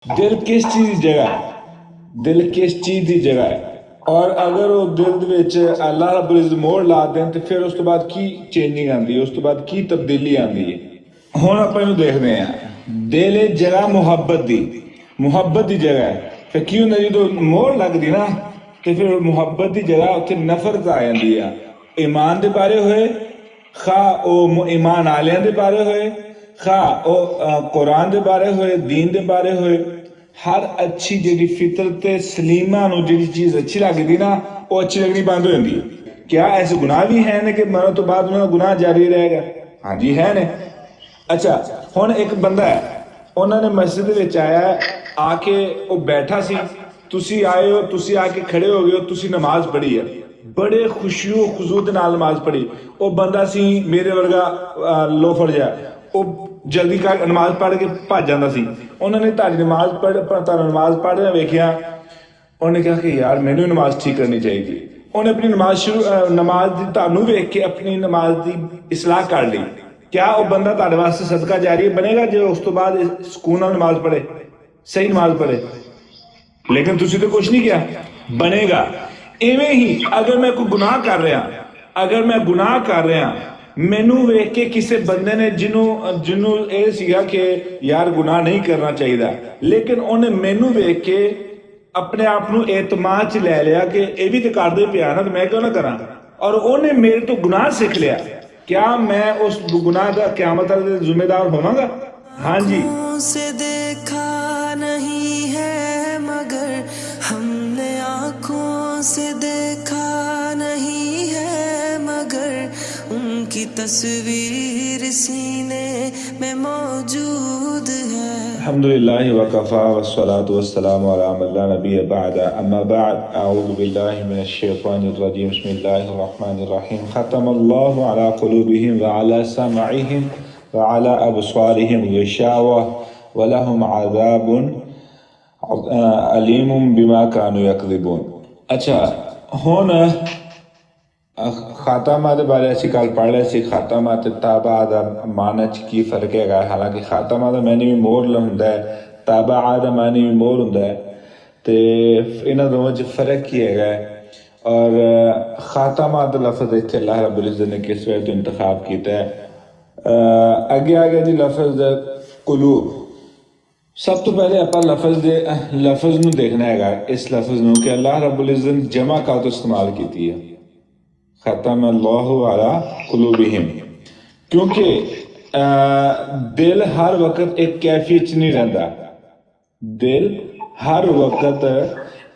दिल किस चीज़ की जगह है, दिल किस चीज़ की जगह है। और अगर वो दिल ਦੇ ਵਿੱਚ ਅੱਲਾਹ ਰੱਬੁਲ ਇਜ਼्ज़त ਮੋਹਰ ਲਾ ਦੇਣ ਤੇ ਫਿਰ ਉਸ ਤੋਂ ਬਾਅਦ ਕੀ ਚੇਂਜਿੰਗ ਆਉਂਦੀ ਹੈ, ਉਸ ਤੋਂ ਬਾਅਦ ਕੀ ਤਬਦੀਲੀ ਆਉਂਦੀ ਹੈ। ਹੁਣ ਆਪਾਂ ਇਹਨੂੰ ਦੇਖਦੇ ਹਾਂ। ਦਿਲ ਹੈ ਜਗ੍ਹਾ ਮੁਹੱਬਤ ਦੀ ਜਗ੍ਹਾ ਹੈ। ਫਿਰ ਕੀ ਹੁੰਦਾ ਜਦੋਂ ਮੋਹਰ ਲੱਗਦੀ ਨਾ ਤੇ ਫਿਰ ਮੁਹੱਬਤ ਦੀ ਜਗ੍ਹਾ ਉੱਥੇ ਨਫ਼ਰਤ ਆ ਜਾਂਦੀ ਆ। ਈਮਾਨ ਦੇ ਬਾਰੇ ਹੋਏ ਖਾ ਉਹ ਈਮਾਨ ਵਾਲਿਆਂ ਦੇ ਬਾਰੇ ਹੋਏ खा कुरान के बारे होए दीन के बारे होए हर अच्छी जी फितरत सलीमा जी चीज़ अच्छी लगती ना वो अच्छी लगनी बंद हो जाती है। क्या ऐसे गुनाह भी हैं ने कि मरण तो बाद उन्होंने गुनाह जारी रहेगा? हाँ जी है ने। अच्छा हुण एक बंदा है उन्होंने मस्जिद विच आया आके वो बैठा सी तुसी आए हो तुसी आके खड़े हो गए हो तुसी नमाज पढ़ी है बड़े खुशियो खुजू दे नाल नमाज पढ़ी। वो बंदा सी मेरे वर्गा लोफड़ जा ਉਹ ਜਲਦੀ ਕਰ ਨਮਾਜ਼ ਪੜ੍ਹ ਕੇ ਭੱਜ ਜਾਂਦਾ ਸੀ। ਉਹਨਾਂ ਨੇ ਤੁਹਾਡੀ ਨਮਾਜ਼ ਤੁਹਾਨੂੰ ਨਮਾਜ਼ ਪੜ੍ਹਦਿਆਂ ਵੇਖਿਆ ਉਹਨੇ ਕਿਹਾ ਕਿ ਯਾਰ ਮੈਨੂੰ ਨਮਾਜ਼ ਠੀਕ ਕਰਨੀ ਚਾਹੀਦੀ। ਉਹਨੇ ਆਪਣੀ ਨਮਾਜ਼ ਦੀ ਤੁਹਾਨੂੰ ਵੇਖ ਕੇ ਆਪਣੀ ਨਮਾਜ਼ ਦੀ ਇਸਲਾਹ ਕਰ ਲਈ। क्या वो बंदा ਤੁਹਾਡੇ ਵਾਸਤੇ ਸਦਕਾ ਜਾਰੀ ਬਣੇਗਾ ਜੇ ਉਸ ਤੋਂ ਬਾਅਦ ਸਕੂਨ ਨਾਲ ਨਮਾਜ਼ ਪੜ੍ਹੇ ਸਹੀ ਨਮਾਜ਼ ਪੜ੍ਹੇ? ਲੇਕਿਨ ਤੁਸੀਂ ਤਾਂ ਕੁਝ ਨਹੀਂ ਕਿਹਾ ਬਣੇਗਾ। ਇਵੇਂ ਹੀ ਅਗਰ ਮੈਂ ਕੋਈ ਗੁਨਾਹ ਕਰ ਰਿਹਾ मैनू वेख के किसी बंदे ने जिन्हों ये सीगा कि यार गुनाह नहीं करना चाहिए लेकिन उन्हें मैनू वेख के अपने आप को एतमाद च ले लिया कि ये भी तो करते पिया ना तो मैं क्यों ना करा और उन्हें मेरे तो गुनाह सीख लिया। क्या मैं उस गुनाह का क़यामत वाले दिन जिम्मेदार होवांगा? हाँ जी। से देखा नहीं है मगर हमने आँखों से देखा नहीं है मगर उनकी तस्वीर सीने में मौजूद है। अल्हम्दुलिल्लाह वकफ़ा वस्सलातु वस्सलामु अला मन ला नबिय्य बअद अम्मा बअद अऊज़ु बिल्लाहि मिनश शैतानिर रजीम बिस्मिल्लाहिर रहमानिर रहीम ख़तमल्लाहु अला क़ुलूबिहिम व अला समइहिम व अला अबसारिहिम ग़िशावा व लहुम अज़ाबुन अलीमुम बिमा कानू यकज़िबून। अच्छा हुण खातामा के बारे असीं कल पढ़ रहे सी खातामा ते ताबा दा माना च की फर्क है। हालांकि खातामा दा मैंने भी मोहर हुंदा है ताबा दा मानी भी मोहर हुंदा है ते इन्हां दोवां च फर्क की है। और खातामा दा लफ्ज़ इत्थे अल्लाह रब्बुल इज़्ज़त ने किस वजह तो इंतखाब किया है। अगे आ गया जी लफ्ज़ कुलूब। सब तो पहले आप लफ्ज़ नूं देखना है इस लफ्ज़ नूं कि अल्लाह रब्बुल इज़्ज़त ने जमा का तो इस्तेमाल की है ख़तमल्लाहु अला क़ुलूबिहिम क्योंकि दिल हर वक्त एक कैफियत नहीं रहता। दिल हर वक्त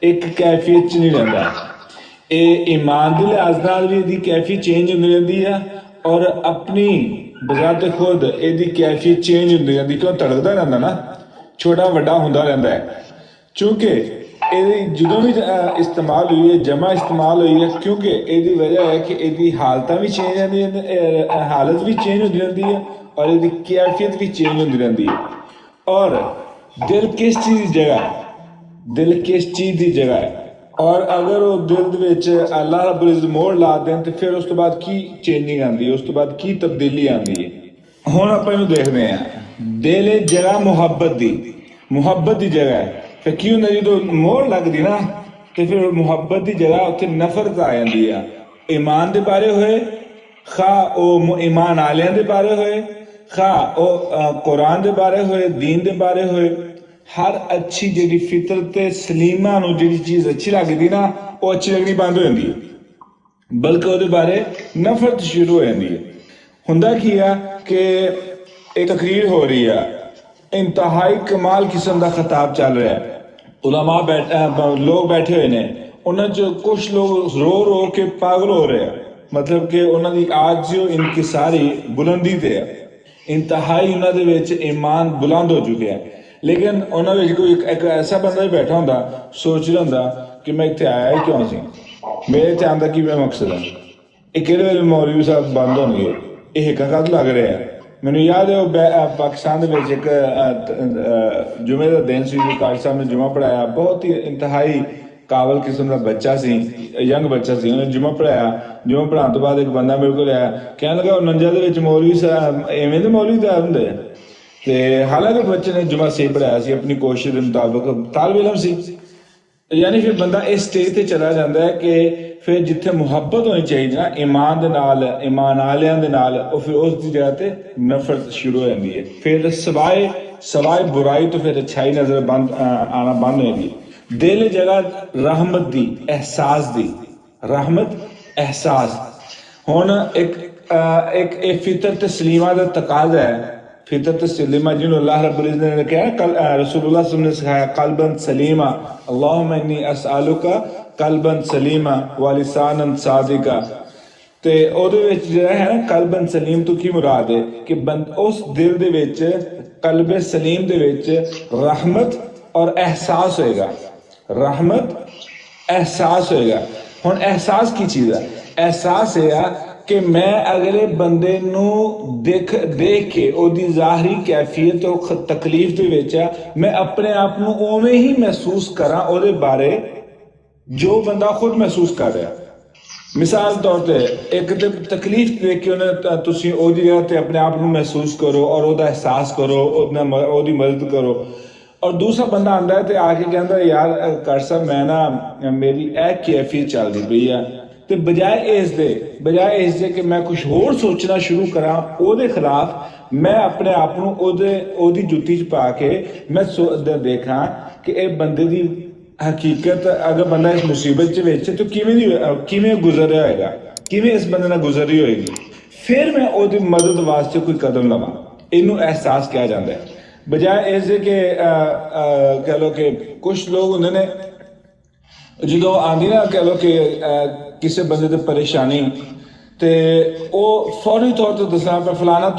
एक कैफियत नहीं रहता। ये ईमान के लिहाज नाल भी इसकी कैफियत चेंज होती रहती है और अपनी बजाते खुद इसकी कैफियत चेंज होती रहती क्यों तड़कता रहता ना छोटा वड्डा होंदा रहता है। चूँकि जो भी इस्तेमाल हुई है जमा इस्तेमाल हुई है क्योंकि यदी वजह है कि यदी हालत भी चेंज हालत भी चेंज होती रहती है और यदी कैफियत भी चेंज होती रहती है। और दिल किस चीज़ की जगह है, दिल किस चीज़ की जगह है। और अगर वो दिल के अल्लाह रब्बुल इज़्ज़त मोहर ला दें तो फिर उस तो बाद की चेंजिंग आती है, उस तो बाद की तब्दीली आती है। हुण आपां इहनूं देखदे हैं। दिल है जगह मुहब्बत की जगह है। फिर की होंदा जो मोहर लगती ना तो फिर मुहब्बत की जगह उत्थे नफरत आ जाती है। ईमान के बारे होए खा वो ईमान वालियां दे बारे होए खा वो कुरान के बारे होए दीन के बारे होए हर अच्छी जी फितरत सलीमा जी चीज़ अच्छी लगती ना वो अच्छी लगनी बंद हो जाती है बल्कि वो बारे नफरत शुरू हो जाती है। हुंदा की है कि एक तकरीर हो रही है इंतहाई कमाल किस्म का खिताब चल रहा है। उलमा लोग बैठे हुए हैं उन्होंने कुछ लोग रो रो के पागल हो रहे हैं मतलब कि उन्होंने आज जो इनकी सारी बुलंदी ते है इंतहाई उन्होंने ईमान बुलंद हो चुके हैं। लेकिन उन्होंने कोई एक ऐसा बंदा भी बैठा होंदा सोच रहा होंदा कि मैं इतने आया ही क्यों सी मेरे इतने आंदा की मकसद है ये कि वेले मौलवी साहब बंद होंगे ये हिक्का कद लग रहा है। मैंने याद है पाकिस्तान एक जुमे का दिन से काजी साहब ने जुमा पढ़ाया बहुत ही इंतहाई काबल किस्म का बच्चा सी यंग बच्चा सी उन्हें जुमा पढ़ाया। जुमा पढ़ाने तो बाद एक बंदा मेरे को आया कहने लगा 49 मौलवी साहब इवें दे मौलवी साहब होंदे ਤੇ ਹਾਲਾਂਕਿ ਬੱਚੇ ਨੇ ਜੁਮਾ ਸਹੀ ਪੜਾਇਆ ਸੀ ਆਪਣੀ ਕੋਸ਼ਿਸ਼ ਦੇ ਮੁਤਾਬਕ, ਤਾਲਬ ਇਲਮ ਸੀ। ਯਾਨੀ ਫਿਰ ਬੰਦਾ ਇਸ ਸਟੇਜ ਤੇ ਚਲਾ ਜਾਂਦਾ ਹੈ ਕਿ ਫਿਰ ਜਿੱਥੇ ਮੁਹੱਬਤ ਹੋਣੀ ਚਾਹੀਦੀ ਨਾ ਈਮਾਨ ਦੇ ਨਾਲ, ਈਮਾਨ ਵਾਲਿਆਂ ਦੇ ਨਾਲ, ਉਹ ਫਿਰ ਉਸ ਦੀ ਜਗ੍ਹਾ ਤੇ ਨਫ਼ਰਤ ਸ਼ੁਰੂ ਹੋ ਜਾਂਦੀ ਹੈ। ਫਿਰ ਸਵਾਏ ਬੁਰਾਈ ਤੋਂ ਫਿਰ ਅੱਛਾਈ ਨਜ਼ਰ ਆਣਾ ਬੰਦ ਹੋ ਜਾਂਦੀ ਹੈ। ਦਿਲ ਜਗ੍ਹਾ ਰਹਿਮਤ ਦੀ, ਅਹਿਸਾਸ ਦੀ, ਰਹਿਮਤ ਅਹਿਸਾਸ। ਹੁਣ ਇੱਕ ਇਹ ਫਿਤਰਤ ਸਲੀਮਾ ਦਾ ਤਕਾਜ਼ਾ ਹੈ। ਫਿਤਰਤ सलीमा जिन्होंने अल्लाह रब्बुल इज़्ज़त ने कहा रसूलुल्लाह सल्लल्लाहु अलैहि वसल्लम ने सिखाया कल्बन सलीमा, अल्लाहुम्मा इन्नी अस्अलुका कल्बन सलीमा व लिसानन सादिका। ਤੇ ਉਹਦੇ ਵਿੱਚ ਜਿਹੜਾ ਹੈ ਨਾ ਕਲਬਨ ਸਲੀਮ ਤੋਂ ਕੀ ਮੁਰਾਦ ਹੈ ਕਿ ਉਸ ਦਿਲ ਦੇ ਵਿੱਚ, ਕਲਬ ਸਲੀਮ ਦੇ ਵਿੱਚ ਰਹਿਮਤ ਔਰ ਅਹਿਸਾਸ ਹੋਏਗਾ। ਰਹਿਮਤ ਅਹਿਸਾਸ ਹੋਏਗਾ। ਹੁਣ ਅਹਿਸਾਸ ਕੀ ਚੀਜ਼ ਹੈ? ਅਹਿਸਾਸ ਇਹ ਆ ਕਿ ਮੈਂ ਅਗਲੇ ਬੰਦੇ ਨੂੰ ਦੇਖ ਕੇ ਉਹਦੀ ਜ਼ਾਹਰੀ ਕੈਫੀਅਤ ਉਹ ਤਕਲੀਫ ਦੇ ਵਿੱਚ ਆ, ਮੈਂ ਆਪਣੇ ਆਪ ਨੂੰ ਉਵੇਂ ਹੀ ਮਹਿਸੂਸ ਕਰਾਂ ਉਹਦੇ ਬਾਰੇ ਜੋ ਬੰਦਾ ਖੁਦ ਮਹਿਸੂਸ ਕਰ ਰਿਹਾ। ਮਿਸਾਲ ਤੌਰ ਤੇ ਇੱਕ ਤੇ ਤਕਲੀਫ ਦੇਖ ਕੇ ਉਹਨੇ ਤੁਸੀਂ ਉਹਦੀ ਜਗ੍ਹਾ ਤੇ ਆਪਣੇ ਆਪ ਨੂੰ ਮਹਿਸੂਸ ਕਰੋ ਔਰ ਉਹਦਾ ਅਹਿਸਾਸ ਕਰੋ, ਉਹਦੀ ਮਦਦ ਕਰੋ। ਔਰ ਦੂਸਰਾ ਬੰਦਾ ਆਉਂਦਾ ਤੇ ਆ ਕੇ ਕਹਿੰਦਾ ਯਾਰ ਕਰ ਸਾਹਿਬ ਮੈਂ ਨਾ ਮੇਰੀ ਇਹ ਕੈਫੀਅਤ ਚੱਲਦੀ ਪਈ ਆ, ਤੇ ਬਜਾਏ ਇਸ ਦੇ ਕਿ ਮੈਂ ਕੁਝ ਹੋਰ ਸੋਚਣਾ ਸ਼ੁਰੂ ਕਰਾਂ ਉਹਦੇ ਖਿਲਾਫ, ਮੈਂ ਆਪਣੇ ਆਪ ਨੂੰ ਉਹਦੀ ਜੁੱਤੀ 'ਚ ਪਾ ਕੇ ਮੈਂ ਦੇਖਾਂ ਕਿ ਇਹ ਬੰਦੇ ਦੀ ਹਕੀਕਤ, ਅਗਰ ਬੰਦਾ ਇਸ ਮੁਸੀਬਤ 'ਚ ਵਿੱਚ ਤਾਂ ਕਿਵੇਂ ਗੁਜ਼ਰ ਰਿਹਾ ਹੋਏਗਾ, ਕਿਵੇਂ ਇਸ ਬੰਦੇ ਨਾਲ ਗੁਜ਼ਰ ਰਹੀ ਹੋਏਗੀ, ਫਿਰ ਮੈਂ ਉਹਦੀ ਮਦਦ ਵਾਸਤੇ ਕੋਈ ਕਦਮ ਲਵਾਂ। ਇਹਨੂੰ ਅਹਿਸਾਸ ਕਿਹਾ ਜਾਂਦਾ ਹੈ। ਬਜਾਏ ਇਸ ਦੇ ਕਿ ਕਹਿ ਲਓ ਕਿ ਕੁਛ ਲੋਕ ਹੁੰਦੇ ਨੇ ਜਦੋਂ ਆਉਂਦੀ ਨਾ ਕਹਿ ਲਓ ਕਿ ਕਿਸੇ ਬੰਦੇ ਤੇ ਪਰੇਸ਼ਾਨੀ, ਤੇ ਉਹ ਫੌਰੀ ਤੌਰ ਤੇ ਦੱਸਣਾ ਪਿਆ ਫਲਾਣਾ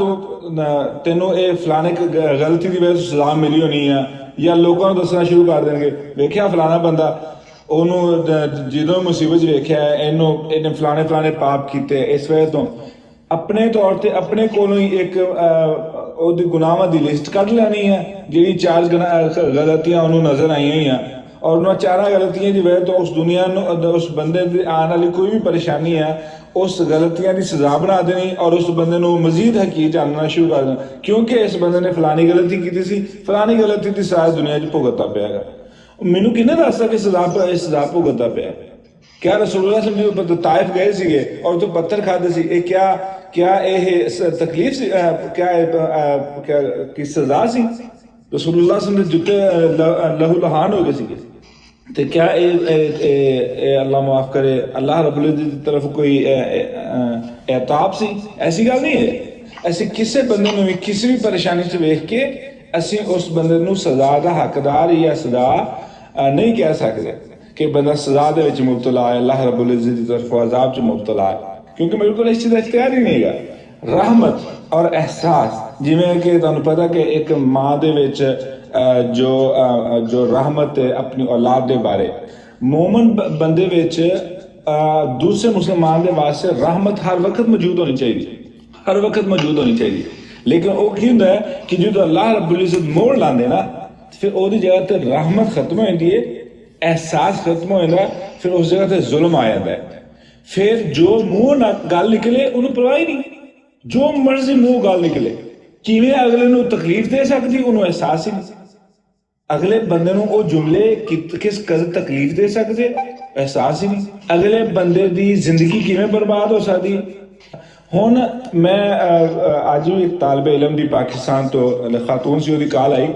ਤੈਨੂੰ ਇਹ ਫਲਾਣੇ ਗਲਤੀ ਦੀ ਵਜ੍ਹਾ ਤੋਂ ਸਜ਼ਾ ਮਿਲੀ ਹੋਣੀ ਆ, ਜਾਂ ਲੋਕਾਂ ਨੂੰ ਦੱਸਣਾ ਸ਼ੁਰੂ ਕਰ ਦੇਣਗੇ ਵੇਖਿਆ ਫਲਾਣਾ ਬੰਦਾ, ਉਹਨੂੰ ਜਦੋਂ ਮੁਸੀਬਤ 'ਚ ਵੇਖਿਆ ਇਹਨੇ ਫਲਾਣੇ ਪਾਪ ਕੀਤੇ ਇਸ ਵਜ੍ਹਾ ਤੋਂ। ਆਪਣੇ ਤੌਰ ਤੇ ਆਪਣੇ ਕੋਲੋਂ ਹੀ ਇੱਕ ਉਹਦੀ ਗੁਨਾਹਾਂ ਦੀ ਲਿਸਟ ਕੱਢ ਲੈਣੀ ਹੈ, ਜਿਹੜੀ 4 ਗਲਤੀਆਂ ਉਹਨੂੰ ਨਜ਼ਰ ਆਈਆਂ ਹੋਈਆਂ, ਔਰ ਉਹਨਾਂ 4 ਗਲਤੀਆਂ ਦੀ ਵਜ੍ਹਾ ਤੋਂ ਉਸ ਦੁਨੀਆ ਨੂੰ, ਉਸ ਬੰਦੇ ਦੀ ਆਉਣ ਵਾਲੀ ਕੋਈ ਵੀ ਪਰੇਸ਼ਾਨੀ ਹੈ, ਉਸ ਗਲਤੀਆਂ ਦੀ ਸਜ਼ਾ ਬਣਾ ਦੇਣੀ ਔਰ ਉਸ ਬੰਦੇ ਨੂੰ ਮਜ਼ੀਦ ਹਕੀਕਤ ਜਾਣਨਾ ਸ਼ੁਰੂ ਕਰ ਦੇਣਾ, ਕਿਉਂਕਿ ਇਸ ਬੰਦੇ ਨੇ ਫਲਾਣੀ ਗਲਤੀ ਕੀਤੀ ਸੀ, ਫਲਾਣੀ ਗਲਤੀ ਦੀ ਸਜ਼ਾ ਦੁਨੀਆ 'ਚ ਭੁਗਤਦਾ ਪਿਆ ਹੈਗਾ। ਮੈਨੂੰ ਕਿਹਨੇ ਦੱਸਦਾ ਕਿ ਸਜ਼ਾ ਭੁਗਤਦਾ ਪਿਆ? ਕਿਆ ਰਸੂਲੁल्लाह सल्लल्लाहु अलैहि वसल्लम ਤਾਇਫ ਗਏ ਸੀਗੇ ਔਰ ਤੋਂ ਪੱਥਰ ਖਾਦੇ ਸੀ? ਇਹ ਕਿਆ ਇਹ ਤਕਲੀਫ ਸੀ? ਕਿਆ ਕੀ ਸਜ਼ਾ ਸੀ? ਰਸੂਲੁल्लाह सल्लल्लाहु अलैहि वसल्लम ਦੇ ਜੁੱਤੇ ਲਹੂ ਲਹਾਨ ਹੋ ਗਏ ਸੀਗੇ। ਤੇ ਕਿਆ ਇਹ ਅੱਲਾਹ ਮਾਫ ਕਰੇ ਅੱਲਾਹ ਰੱਬੁਲ ਇਜ਼्ज़त ਦੀ ਤਰਫ ਕੋਈ ਇਤਾਬ ਸੀ? ਐਸੀ ਗੱਲ ਨਹੀਂ ਹੈ। ਅਸੀਂ ਕਿਸੇ ਬੰਦੇ ਨੂੰ ਵੀ ਕਿਸੇ ਵੀ ਪਰੇਸ਼ਾਨੀ 'ਚ ਵੇਖ ਕੇ ਅਸੀਂ ਉਸ ਬੰਦੇ ਨੂੰ ਸਜ਼ਾ ਦਾ ਹੱਕਦਾਰ ਜਾਂ ਸਜ਼ਾ ਨਹੀਂ ਕਹਿ ਸਕਦੇ ਕਿ ਬੰਦਾ ਸਜ਼ਾ ਦੇ ਵਿੱਚ ਮੁਬਤਲਾ ਹੈ, ਅੱਲਾਹ ਰੱਬੁਲ ਇਜ਼्ज़त ਦੀ ਤਰਫ ਅਜ਼ਾਬ 'ਚ ਮੁਬਤਲਾ ਹੈ, ਕਿਉਂਕਿ ਮੇਰੇ ਕੋਲ ਇਸ ਚੀਜ਼ ਦਾ ਇਖਤਿਆਰ ਹੀ ਨਹੀਂ ਹੈਗਾ। ਰਹਿਮਤ ਔਰ ਅਹਿਸਾਸ, ਜਿਵੇਂ ਕਿ ਤੁਹਾਨੂੰ ਪਤਾ ਕਿ ਇੱਕ ਮਾਂ ਦੇ ਵਿੱਚ ਜੋ ਰਹਿਮਤ ਹੈ ਆਪਣੀ ਔਲਾਦ ਦੇ ਬਾਰੇ, ਮੂਮਨ ਬੰਦੇ ਵਿੱਚ ਦੂਸਰੇ ਮੁਸਲਮਾਨ ਦੇ ਵਾਸਤੇ ਰਹਿਮਤ ਹਰ ਵਕਤ ਮੌਜੂਦ ਹੋਣੀ ਚਾਹੀਦੀ, ਹਰ ਵਕਤ ਮੌਜੂਦ ਹੋਣੀ ਚਾਹੀਦੀ। ਲੇਕਿਨ ਉਹ ਕੀ ਹੁੰਦਾ ਹੈ ਕਿ ਜਦੋਂ ਅੱਲਾਹ ਰੱਬੁਲ ਇਜ਼्ज़त ਮੋੜ ਲਾਉਂਦੇ ਨਾ, ਫਿਰ ਉਹਦੀ ਜਗ੍ਹਾ ਤੇ ਰਹਿਮਤ ਖਤਮ ਹੋ ਜਾਂਦੀ ਹੈ, ਅਹਿਸਾਸ ਖਤਮ ਹੋ ਜਾਂਦਾ, ਫਿਰ ਉਸ ਜਗ੍ਹਾ ਤੇ ਜ਼ੁਲਮ ਆ ਜਾਂਦਾ ਹੈ। ਫਿਰ ਜੋ ਮੂੰਹ ਨਾਲ ਗੱਲ ਨਿਕਲੇ ਉਹਨੂੰ ਪਰਵਾਹ ਹੀ ਨਹੀਂ, ਜੋ ਮਰਜ਼ੀ ਮੂੰਹ ਗੱਲ ਨਿਕਲੇ, ਕਿਵੇਂ ਅਗਲੇ ਨੂੰ ਤਕਲੀਫ ਦੇ ਸਕਦੀ ਉਹਨੂੰ ਅਹਿਸਾਸ ਹੀ ਨਹੀਂ। ਅਗਲੇ ਬੰਦੇ ਨੂੰ ਉਹ ਜੁਮਲੇ ਕਿਸ ਕਦਰ ਤਕਲੀਫ ਦੇ ਸਕਦੇ ਅਹਿਸਾਸ ਹੀ ਨਹੀਂ। ਅਗਲੇ ਬੰਦੇ ਦੀ ਜ਼ਿੰਦਗੀ ਕਿਵੇਂ ਬਰਬਾਦ ਹੋ ਸਕਦੀ। ਹੁਣ ਮੈਂ ਅੱਜ ਵੀ ਇੱਕ ਤਾਲਬ ਇਲਮ ਦੀ ਪਾਕਿਸਤਾਨ ਤੋਂ ਖਾਤੂਨ ਸੀ, ਉਹਦੀ ਕਾਲ ਆਈ,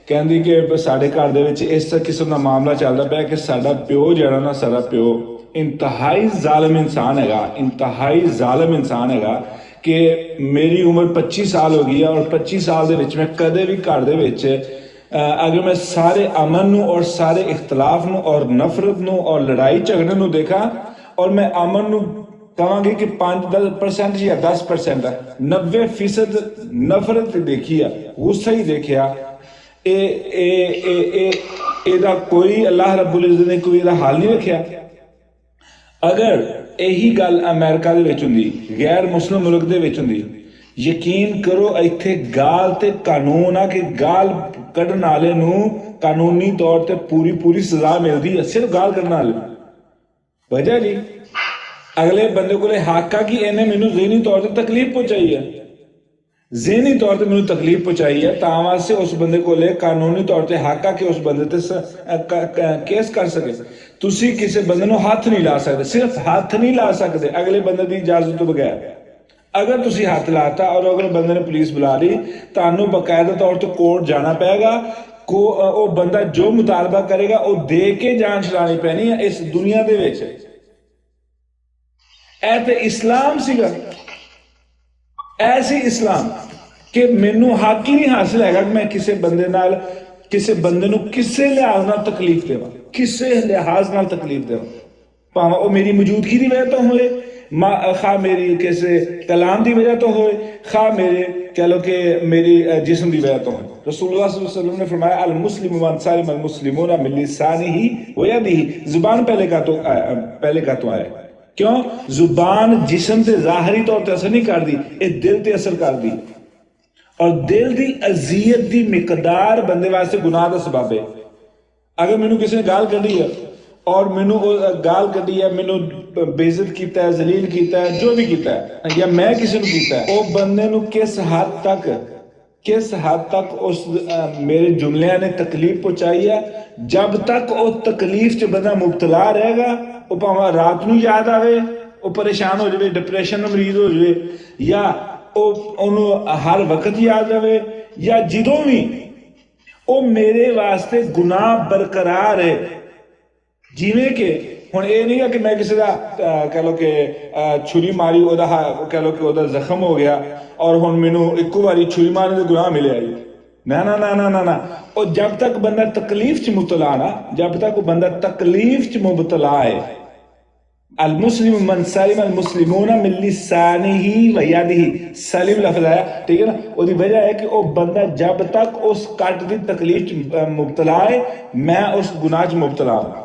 ਕਹਿੰਦੀ ਕਿ ਸਾਡੇ ਘਰ ਦੇ ਵਿੱਚ ਇਸ ਕਿਸਮ ਦਾ ਮਾਮਲਾ ਚੱਲਦਾ ਪਿਆ ਕਿ ਸਾਡਾ ਪਿਓ ਜਿਹੜਾ ਨਾ, ਸਾਡਾ ਪਿਓ ਇੰਤਹਾਈ ਜ਼ਾਲਿਮ ਇਨਸਾਨ ਹੈਗਾ, ਇੰਤਹਾਈ ਜ਼ਾਲਿਮ ਇਨਸਾਨ ਹੈਗਾ ਕਿ ਮੇਰੀ ਉਮਰ 25 ਸਾਲ ਹੋ ਗਈ ਹੈ ਔਰ 25 ਸਾਲ ਦੇ ਵਿੱਚ ਮੈਂ ਕਦੇ ਵੀ ਘਰ ਦੇ ਵਿੱਚ ਅਗਰ ਮੈਂ ਸਾਰੇ ਅਮਨ ਨੂੰ ਔਰ ਸਾਰੇ ਇਖਤਲਾਫ ਨੂੰ ਔਰ ਨਫ਼ਰਤ ਨੂੰ ਔਰ ਲੜਾਈ ਝਗੜੇ ਨੂੰ ਦੇਖਾਂ ਔਰ ਮੈਂ ਅਮਨ ਨੂੰ ਕਹਾਂਗੇ ਕਿ 5-10% ਜਾਂ 10% ਹੈ, 90% ਨਫ਼ਰਤ ਦੇਖੀ ਆ, ਗੁੱਸਾ ਹੀ ਦੇਖਿਆ। ਇਹਦਾ ਕੋਈ ਅੱਲਾਹ ਰੱਬੁਲ ਇਜ਼्ज़त ਨੇ ਕੋਈ ਇਹਦਾ ਹੱਲ ਨਹੀਂ ਰੱਖਿਆ। ਅਗਰ ਇਹੀ ਗੱਲ ਅਮਰੀਕਾ ਦੇ ਵਿੱਚ ਹੁੰਦੀ, ਗੈਰ ਮੁਸਲਿਮ ਮੁਲਕ ਦੇ ਵਿੱਚ ਹੁੰਦੀ, ਯਕੀਨ ਕਰੋ ਇੱਥੇ ਗਾਲ ਤੇ ਕਾਨੂੰਨ ਆ ਕਿ ਗਾਲ ਕੱਢਣ ਵਾਲੇ ਨੂੰ ਕਾਨੂੰਨੀ ਤੌਰ ਤੇ ਪੂਰੀ ਸਜ਼ਾ ਮਿਲਦੀ ਹੈ, ਸਿਰਫ ਗਾਲ ਕੱਢਣ ਵਾਲੇ। ਵਜ੍ਹਾ ਜੀ ਅਗਲੇ ਬੰਦੇ ਕੋਲੇ ਹੱਕ ਆ ਕਿ ਇਹਨੇ ਮੈਨੂੰ ਜ਼ਹਿਨੀ ਤੌਰ ਤੇ ਤਕਲੀਫ ਪਹੁੰਚਾਈ ਹੈ, ज़हनी तौर पर मैंने तकलीफ पहुंचाई है ਤਾਂ ਵਾਸਤੇ ਉਸ ਬੰਦੇ ਕੋਲੇ ਕਾਨੂੰਨੀ ਤੌਰ ਤੇ ਹੱਕ ਆ ਕਿ ਉਸ ਬੰਦੇ ਤੇ ਕੇਸ ਕਰ ਸਕੇ। ਤੁਸੀਂ ਕਿਸੇ ਬੰਦੇ ਨੂੰ ਹੱਥ ਨਹੀਂ ਲਾ ਸਕਦੇ, ਸਿਰਫ ਹੱਥ ਨਹੀਂ ਲਾ ਸਕਦੇ ਅਗਲੇ ਬੰਦੇ ਦੀ ਇਜਾਜ਼ਤ ਤੋਂ ਬਗੈਰ। अगर तुसी हाथ लाता और अगर बंदे ने पुलिस बुला ली तानू बकायदा तौर पर कोर्ट जाना पेगा को वो बंदा जो मुतालबा करेगा वो दे के जान छड़ानी पैनी है इस दुनिया दे विच। ऐ ते इस्लाम सीगा, ऐसी इस्लाम कि मैनू हक ही नहीं हासिल हैगा कि मैं किसी बंदे नाल किसी बंदे नू किसी लिहाज नाल तकलीफ देवां, किसी लिहाज नाल तकलीफ देवां, भावें वो मेरी मौजूदगी की वजह तो होए, खा मेरी किसी कलाम की वजह तो होए, खा मेरे कह लो कि मेरी जिस्म की वजह तो हो। रसूलुल्लाह सल्लल्लाहु अलैहि वसल्लम ने फरमाया अल मुस्लिम मन सलिम अल मुस्लिमून मिन लिसानिही व यदिही। जुबान पहले का तो आया, क्यों? जुबान जिस्म ते ज़ाहरी तौर पर असर नहीं करती, ये दिल ते असर करती और दिल की अजियत की मिकदार बंदे वास्ते गुनाह का सबब है। अगर मैनू किसी ने गाल कढ़ी है और मैनू गाल कढ़ी है, मैनू बेइज्जत किया है, जलील किया है, जो भी किया है या मैं किसी को किया है, वो बंदे नू किस हद तक उस मेरे जुमलियां ने तकलीफ पहुंचाई है, जब तक वो तकलीफ च बंदा मुबतला रहेगा, वो भावें रात नू याद आवे, वो परेशान हो जाए, डिप्रेशन में मरीज हो जाए, या उन्होंने हर वक्त याद रहे, या जदों भी वो मेरे वास्ते गुनाह बरकरार है। जिमें कि हुण ये नहीं है कि मैं किसी का कह लो कि छुरी मारी कह लो कि वह जख्म हो गया और हुण मैनू इक्को बारी छुरी मारने का गुनाह मिले आई। ना ना ना ना ना ना, और जब तक बंदा तकलीफ च मुबतला ना, जब तक बंदा तकलीफ च मुबतला है, अल मुस्लिम मन सलिम अल मुस्लिमून मिन लिसानिही व यदिही, सलिम लफ्ज आया, ठीक है ना। उसकी वजह है कि वो बंदा जब तक उस कट की तकलीफ च मुबतला है, मैं उस गुनाह च मुबतला हूं,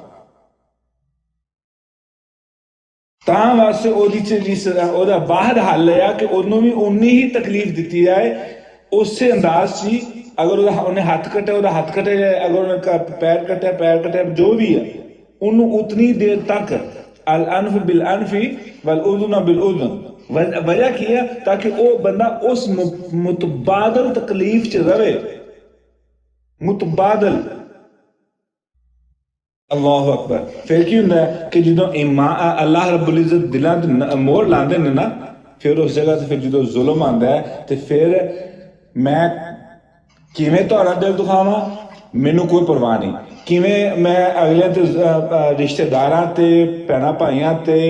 ਤਾਂ ਵਾਸਤੇ ਉਹਦਾ ਬਾਹਰ ਹੱਲ ਹੈ ਕਿ ਉਹਨੂੰ ਵੀ ਉਨੀ ਹੀ ਤਕਲੀਫ ਦਿੱਤੀ ਜਾਏ ਉਸੇ ਅੰਦਾਜ਼ 'ਚ। ਅਗਰ ਉਹਨੇ ਹੱਥ ਕੱਟਿਆ ਉਹਦਾ ਹੱਥ ਕੱਟਿਆ ਜਾਏ, ਅਗਰ ਉਹਨੇ ਪੈਰ ਕੱਟਿਆ ਜੋ ਵੀ ਹੈ ਉਹਨੂੰ ਉਤਨੀ ਦੇਰ ਤੱਕ ਅਲ ਅਨਫ ਬਿਲ ਅਨਫੀ ਵਲ ਉਜ਼ਨ ਬਿਲ ਉਜ਼ਨ। ਵਜ੍ਹਾ ਕੀ ਹੈ? ਤਾਂ ਕਿ ਉਹ ਬੰਦਾ ਉਸ ਮੁਤਬਾਦਲ ਤਕਲੀਫ 'ਚ ਰਵੇ, मुतबादल। अल्लाह अकबर। फिर की होंगे कि जो अल्लाह रब्बुल इज़्ज़त दिलों ते मोहर लाते हैं ना, फिर उस जगह से फिर जो जुल्म आता है तो फिर मैं किवें तुहाडा दिल दुखावां, मैनू कोई परवाह नहीं। किवें मैं अगले ते रिश्तेदारां ते भैणां भाइयां ते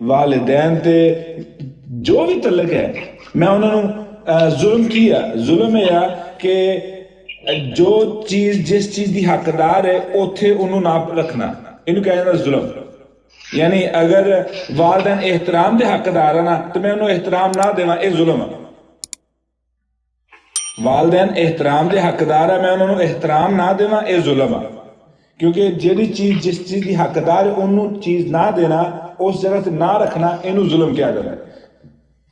वालिदैन ते जो भी तलक है मैं उन्होंने जुल्म किया। जुल्म यह कि जो चीज जिस चीज की हकदार है उत्थे उन्होंने ना रखना, इन्हू कहा जाता जुल्म। यानी अगर वालदैन एहतराम के हकदार है ना तो मैं उन्होंने एहतराम ना देवां, यह जुल्म है। वालदैन एहतराम के हकदार है, मैं उन्होंने एहतराम ना देवां, यह जुल्म है। क्योंकि जिहड़ी चीज जिस चीज की हकदार है उन्होंने चीज ना देना, उस जगह से ना रखना, इन्हू जुल्म किया जाता है।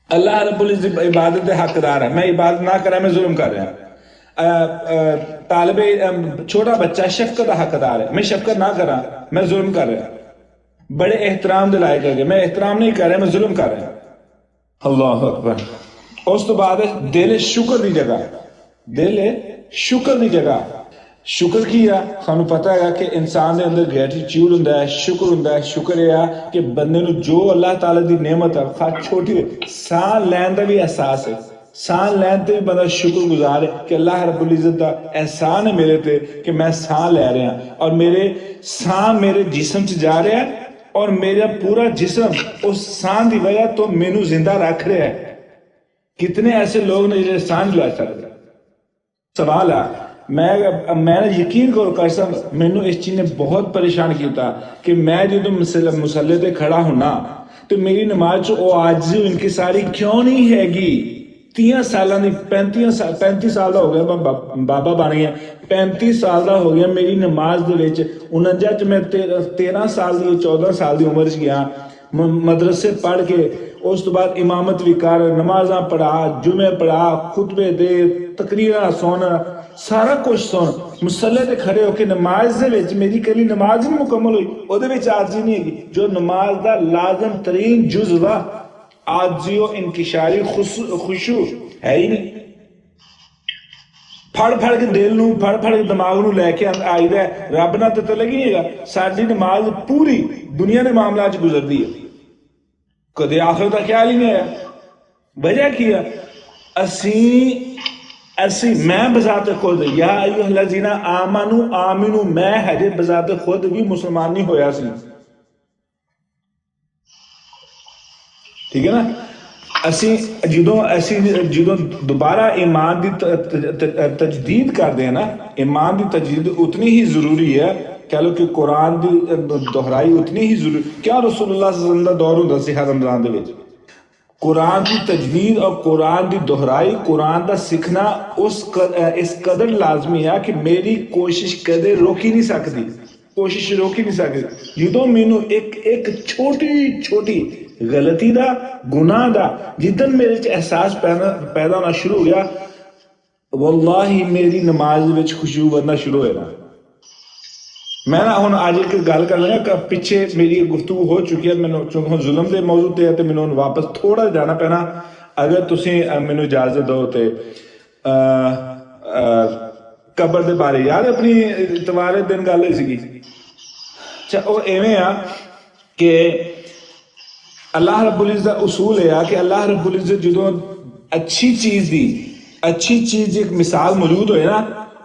अल्लाह रब्बुल इज़्ज़त इबादत के हकदार है, मैं इबादत ना करा, मैं जुल्म कर रहा। तालिबे छोटा बच्चा शफकत का हकदार है, मैं शफकत ना करा, मैं जुल्म कर रहा। बड़े एहतराम के लायक है, मैं एहतराम नहीं कर रहा, मैं जुल्म कर रहा। अल्लाह अकबर। उस तो बाद दिल शुक्र की जगह, दिल शुक्र की जगह। शुक्र की है सानू पता है कि इंसान के अंदर ग्रैटिट्यूड होंदा है, शुक्र होंदा है। शुक्र यह कि बंदे नू जो अल्लाह ताला की नेमत है, खा छोटी साह लैन का भी एहसास है, साह लैन ते भी बंदा शुक्रगुजार है कि अल्लाह रब्बुल इज़्ज़त का एहसान है मेरे ते कि मैं साह लै रहा और मेरे साह मेरे जिस्म च जा रहा है और मेरा पूरा जिस्म उस साह की वजह तो मैनू जिंदा रख रहा है। कितने ऐसे लोग ने जो साह नहीं ला सकते। सवाल है, मैंने यकीन कर सकता, मैनू इस चीज़ ने बहुत परेशान किया कि मैं जो मुसल्ले ते खड़ा होना तो मेरी नमाज च वो आजिज़ इंकिसारी क्यों नहीं हैगी। 30 साल की 35 साल का हो गया मैं बाबा बन गया, 35 साल का हो गया मेरी नमाज दे विच 49 च मैं 13 साल की 14 साल की उम्र च गया मदरसे पढ़ के, उस तो बाद इमामत भी कर, नमाजा पढ़ा, जुमे पढ़ा, खुतबे दे, तकरीरां सुन, सारा कुछ सुन, मुसल्ले ते खड़े होकर नमाज दे विच मेरी कली नमाज नहीं मुकम्मल हुई, ओहदे विच आजिज़ी नहीं हैगी जो नमाज दा लाजम तरीन जुज़ वा। आजिज़ो इंकिशारी खुशू है ही नहीं। ਫੜ ਕੇ ਦਿਲ ਨੂੰ ਫੜ ਕੇ ਦਿਮਾਗ ਨੂੰ ਲੈ ਕੇ ਆਈਦਾ ਰੱਬ ਨਾਲ ਤਾਂ ਲੱਗੀ ਨਹੀਂ ਹੈਗਾ। ਸਾਡੀ ਨਮਾਜ਼ ਪੂਰੀ ਦੁਨੀਆ ਦੇ ਮਾਮਲਿਆਂ 'ਚ ਗੁਜ਼ਰਦੀ ਹੈ, ਕਦੇ ਆਖਰ ਦਾ ਖਿਆਲ ਹੀ ਨਹੀਂ ਆਇਆ। ਵਜ੍ਹਾ ਕੀ ਆ? ਅਸੀਂ ਮੈਂ ਬਜ਼ਾਤ ਖੁਦ ਯਾ ਅਯੁਹੱਲਜ਼ੀਨਾ ਆਮਨੂ ਮੈਂ ਹਜੇ ਬਜ਼ਾਤ ਖੁਦ ਵੀ ਮੁਸਲਮਾਨ ਨਹੀਂ ਹੋਇਆ ਸੀ। ਠੀਕ ਹੈ ਨਾ। ਅਸੀਂ ਜਦੋਂ ਦੁਬਾਰਾ ਈਮਾਨ ਦੀ ਤਜਦੀਦ ਕਰਦੇ हैं ना, ईमान की तजदीद उतनी ही ज़रूरी है, कह लो कि कुरान की दोहराई उतनी ही जरूरी। क्या रसूलुल्लाह सल्लल्लाहु अलैहि वसल्लम का दौर होंदा सी हर रमज़ान दे विच? कुरान की तजदीद और कुरान की दोहराई, कुरान का सीखना इस कदर लाजमी है कि मेरी कोशिश कदे रोक ही नहीं सकती, कोशिश रोक ही नहीं सकती। जो मैनू एक छोटी गलती का गुनाह का जिदन मेरे च एहसास पैदा होना शुरू हो गया, वल्लाही मेरी नमाज विच खुशबू बनना शुरू होएगा। मैं ना हुण अज एक गल कर लगा, पिछे मेरी गुफ्तगू हो चुकी है, मैनू चूंकि जुल्म के मौजू ते है तो मैनू वापस थोड़ा जाना पैना। अगर तुसीं मैनू इजाजत दो तो कबर के बारे याद अपनी इतवार के दिन गल होई सी। अच्छा वो इवें आ कि अल्लाह रब्बुल इज़्ज़त दा उसूल है कि अल्लाह रब्बुल इज़्ज़त जो अच्छी चीज़ की एक मिसाल मौजूद होए ना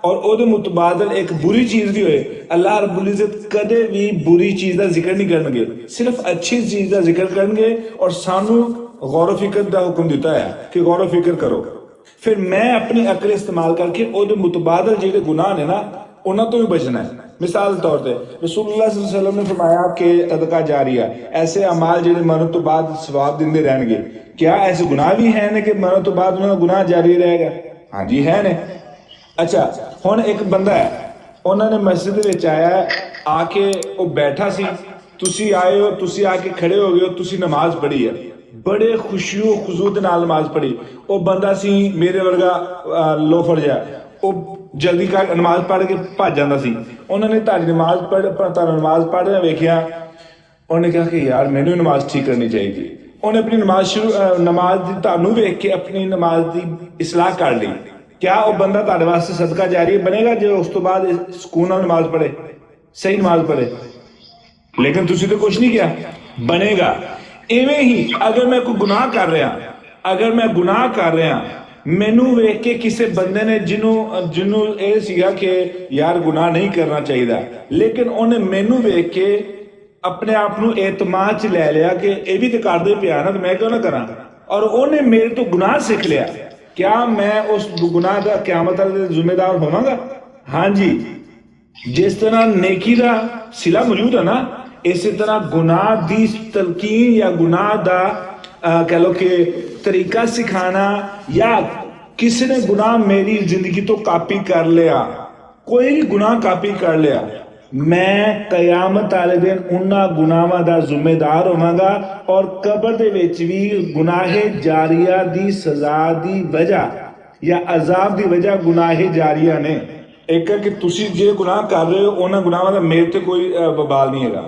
और ਉਹਦੇ मुतबादल एक बुरी चीज़ भी होए, अल्लाह रब्बुल इज़्ज़त कदे भी बुरी चीज़ का जिक्र नहीं करनगे, सिर्फ अच्छी चीज़ का जिक्र करनगे। और सानू गौर फिक्र का हुक्म दिता है कि गौर फिक्र करो। फिर मैं अपनी अकल इस्तेमाल करके ਉਹਦੇ मुतबादल ਜਿਹੜੇ गुनाह ने ना उन्होंने तो भी बचना है। मिसाल के तौर पर रसूलुल्लाह सल्लल्लाहु अलैहि वसल्लम ने फरमाया कि सदका जारिया, ऐसे अमाल जिहड़े मरन तो बाद सवाब दिंदे रहणगे। क्या ऐसे गुनाह भी हैं ने कि मरन तो बाद उन्होंने गुनाह जारी रहेगा? हाँ जी है ने। अच्छा हुण एक बंदा है, उन्होंने मस्जिद विच आया, आके वो बैठा सी, तुसी आए हो, तुसी आके खड़े हो गए हो, तुसी नमाज पढ़ी है, बड़े खुशियो खुजू दे नाल नमाज पढ़ी। वो बंदा सी मेरे वर्गा लोफर जा, वो जल्दी कर नमाज पढ़ के भज जाता सी। उन्होंने तारी नमाज पढ़ रहा वेखिया, उन्हें कहा कि यार मैनू नमाज ठीक करनी चाहिए। उन्हें अपनी नमाज की तानू वेख के अपनी नमाज की इसलाह कर ली। क्या वो बंदा तुहाडे वास्ते सदका जारी बनेगा जो उस तो बाद सुकून नाल नमाज पढ़े, सही नमाज पढ़े? लेकिन तुसी तो कुछ नहीं किया, बनेगा। इवें ही अगर मैं कोई गुनाह कर रहा मैनू वेख के किसी बंदे ने जिन्हों ये सीगा कि यार गुनाह नहीं करना चाहिए, लेकिन उन्हें मैनू वेख के अपने आप को एतमाद च ले लिया कि यह भी तो करदे पिया ना, तो मैं क्यों ना करा। और उन्हें मेरे तो गुनाह सीख लिया। क्या मैं उस गुनाह का क़यामत वाले दिन जिम्मेदार होवांगा? हाँ जी। जिस तरह नेकी का सिला मौजूद है ना, इसी तरह गुनाह की तलकीन या गुनाह का कह लो कि तरीका सिखाना, या किसी ने गुनाह मेरी जिंदगी तो कापी कर लिया, कोई भी गुनाह कापी कर लिया, मैं कयामत वाले दिन उन्हां गुनाहां दा जिम्मेदार होवांगा। और कबर दे विच भी गुनाहे जारिया दी सजा दी वजह या अजाब दी वजह गुनाहे जारिया ने। एक है कि तुसी जे गुनाह कर रहे हो उन्हां गुनाहां दा मेरे ते कोई बबाल नहीं हैगा,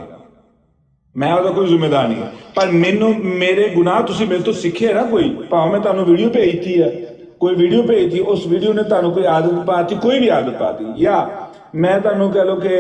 मैं उसका कोई जिम्मेदार नहीं है, पर मैनू मेरे गुनाह तुसी मेरे तो सीखे ना। कोई भावें मैं तुहानू वीडियो भेजती है, कोई वीडियो भेजती, उस वीडियो ने तुहानू कोई आदत पाती, कोई भी आदत पाती, या मैं तुहानू कह लो कि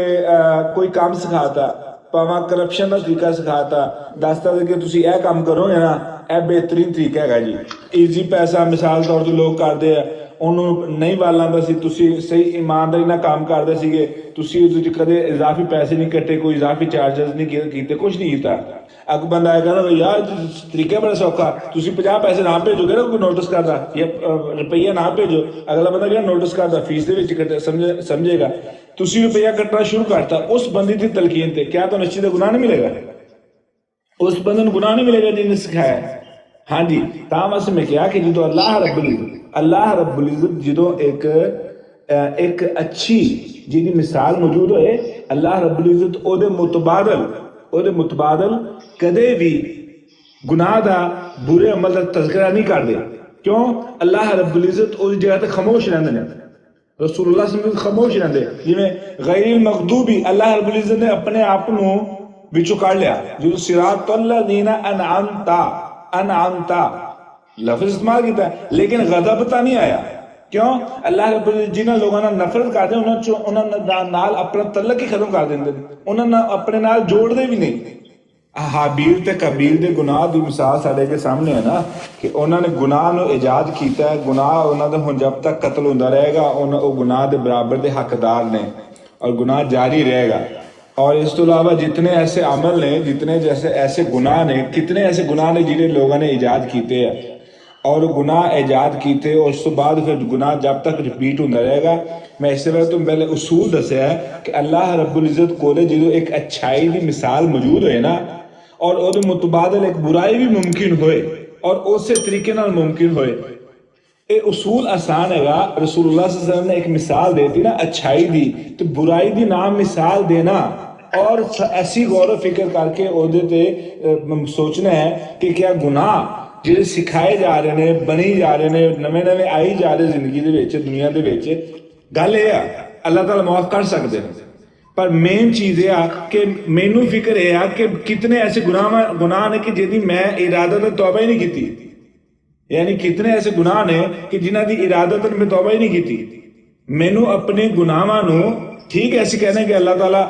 कोई काम सिखाता, भावें करप्शन का तरीका सिखाता, दसता कि तुसी यह काम करोगे ना, यह बेहतरीन तरीका है जी, ईजी पैसा मिसाल तौर पर लोग करते हैं, उन्होंने नहीं वाल आंदा सी, तुसी सही ईमानदारी नाल काम करदे सीगे, तुसी उहदे च कदे इजाफी पैसे नहीं कट्टे, कोई इजाफी चार्जेस नहीं कीते, कुछ नहीं कीता। अग बंदा आया कहना यार तरीका बड़ा सौखा, तुसी 50 पैसे ना भेजोगे ना कोई नोटिस करदा, या रुपया ना भेजो, अगला बंदा क्या नोटिस करदा फीस दे विच कट्टे समझेगा, तुसी रुपया कट्टना शुरू करता, उस बंदे की तलकीन ते क्या तुहानू इस चीज़ दा गुनाह नहीं मिलेगा? उस बंदे नूं गुनाह नहीं मिलेगा जिन्हें सिखाया। हाँ जी, तां वास्ते मैं कहा कि जो अल्लाह रब्बुल इज़्ज़त जो एक अच्छी जिहदी मिसाल मौजूद होए, अल्लाह रब्बुल इज़्ज़त ओहदे मुतबादल कदे भी गुनाह दा बुरे अमल का तज़किरा नहीं करदे। क्यों? अल्लाह रब्बुल इज़्ज़त उस जगह ते खामोश रहंदे ने, रसूलुल्लाह सल्लल्लाहु अलैहि वसल्लम खामोश रहंदे। जिवें गैरिल मग़दूबी अल्लाह रब्बुल इज़्ज़त ने अपने आप नूं विचों कढ लिया, जो सिरातल लज़ीना अनअमता लफ्ज़ इस्तेमाल किया, लेकिन गज़ब तां नहीं आया, ਕਿਉਂ? ਅੱਲਾਹ ਰੱਬੁਲ ਇਜ਼्ज़त ਜਿਨ੍ਹਾਂ ਲੋਕਾਂ ਨਾਲ ਨਫ਼ਰਤ ਕਰਦੇ ਉਹਨਾਂ ਨਾਲ ਆਪਣਾ ਤਲਕ ਹੀ ਖਤਮ ਕਰ ਦਿੰਦੇ ਨੇ, ਉਹਨਾਂ ਨਾਲ ਆਪਣੇ ਨਾਲ ਜੋੜਦੇ ਵੀ ਨਹੀਂ। ਹਾਬੀਲ ਤੇ ਕਬੀਲ ਦੇ ਗੁਨਾਹ ਦੀ ਮਿਸਾਲ ਸਾਡੇ ਅੱਗੇ ਸਾਹਮਣੇ ਹੈ ਨਾ, ਕਿ ਉਹਨਾਂ ਨੇ ਗੁਨਾਹ ਨੂੰ ਇਜਾਦ ਕੀਤਾ ਹੈ, ਗੁਨਾਹ ਉਹਨਾਂ ਦਾ ਹੁਣ ਜਦ ਤੱਕ ਕਤਲ ਹੁੰਦਾ ਰਹੇਗਾ ਉਹ ਗੁਨਾਹ ਦੇ ਬਰਾਬਰ ਦੇ ਹੱਕਦਾਰ ਨੇ और गुनाह जारी रहेगा। और इस तो अलावा जितने ऐसे अमल ने, जितने जैसे ऐसे गुनाह ने, कितने ऐसे गुनाह ने जिन्हें लोगों ने ईजाद किए हैं और गुनाह ईजाद किए और उस तो बाद फिर गुनाह जब तक रिपीट होता रहेगा। मैं इससे पहले उसूल दसिया है कि अल्लाह रब्बुल इज़्ज़त कोले जो एक अच्छाई की मिसाल मौजूद होए ना और वो मुतबादल एक बुराई भी मुमकिन होए और उस तरीके नाल मुमकिन होए, ये उसूल आसान हैगा। रसूलुल्लाह सल्लल्लाहु अलैहि वसल्लम ने एक मिसाल देती ना अच्छाई दी, तो बुराई दी नाम मिसाल देना और ऐसी गौर फिक्र करके ओदे ते सोचना है कि क्या गुनाह ਜਿਹੜੇ ਸਿਖਾਏ ਜਾ ਰਹੇ ਨੇ, ਬਣੀ ਜਾ ਰਹੇ ਨੇ, ਨਵੇਂ ਨਵੇਂ ਆਈ ਜਾ ਰਹੇ ਜ਼ਿੰਦਗੀ ਦੇ ਵਿੱਚ, ਦੁਨੀਆ ਦੇ ਵਿੱਚ, ਗੱਲ ਇਹ ਆ ਅੱਲਾਹ ਤਾਲਾ ਮਾਫ ਕਰ ਸਕਦੇ ਨੇ। ਪਰ ਮੇਨ ਚੀਜ਼ ਇਹ ਆ ਕਿ ਮੈਨੂੰ ਫਿਕਰ ਇਹ ਆ ਕਿ ਕਿਤਨੇ ਐਸੇ ਗੁਨਾਹ ਨੇ ਕਿ ਜਿਹਦੀ ਮੈਂ ਇਰਾਦਤ ਨਾਲ ਤੌਬਾ ਹੀ ਨਹੀਂ ਕੀਤੀ, यानी कितने ऐसे गुनाह ने कि जिन्हां दी इरादत में तौबा ही नहीं की। मैनू अपने गुनाहां नू ठीक ऐसे कहने कि अल्लाह ताला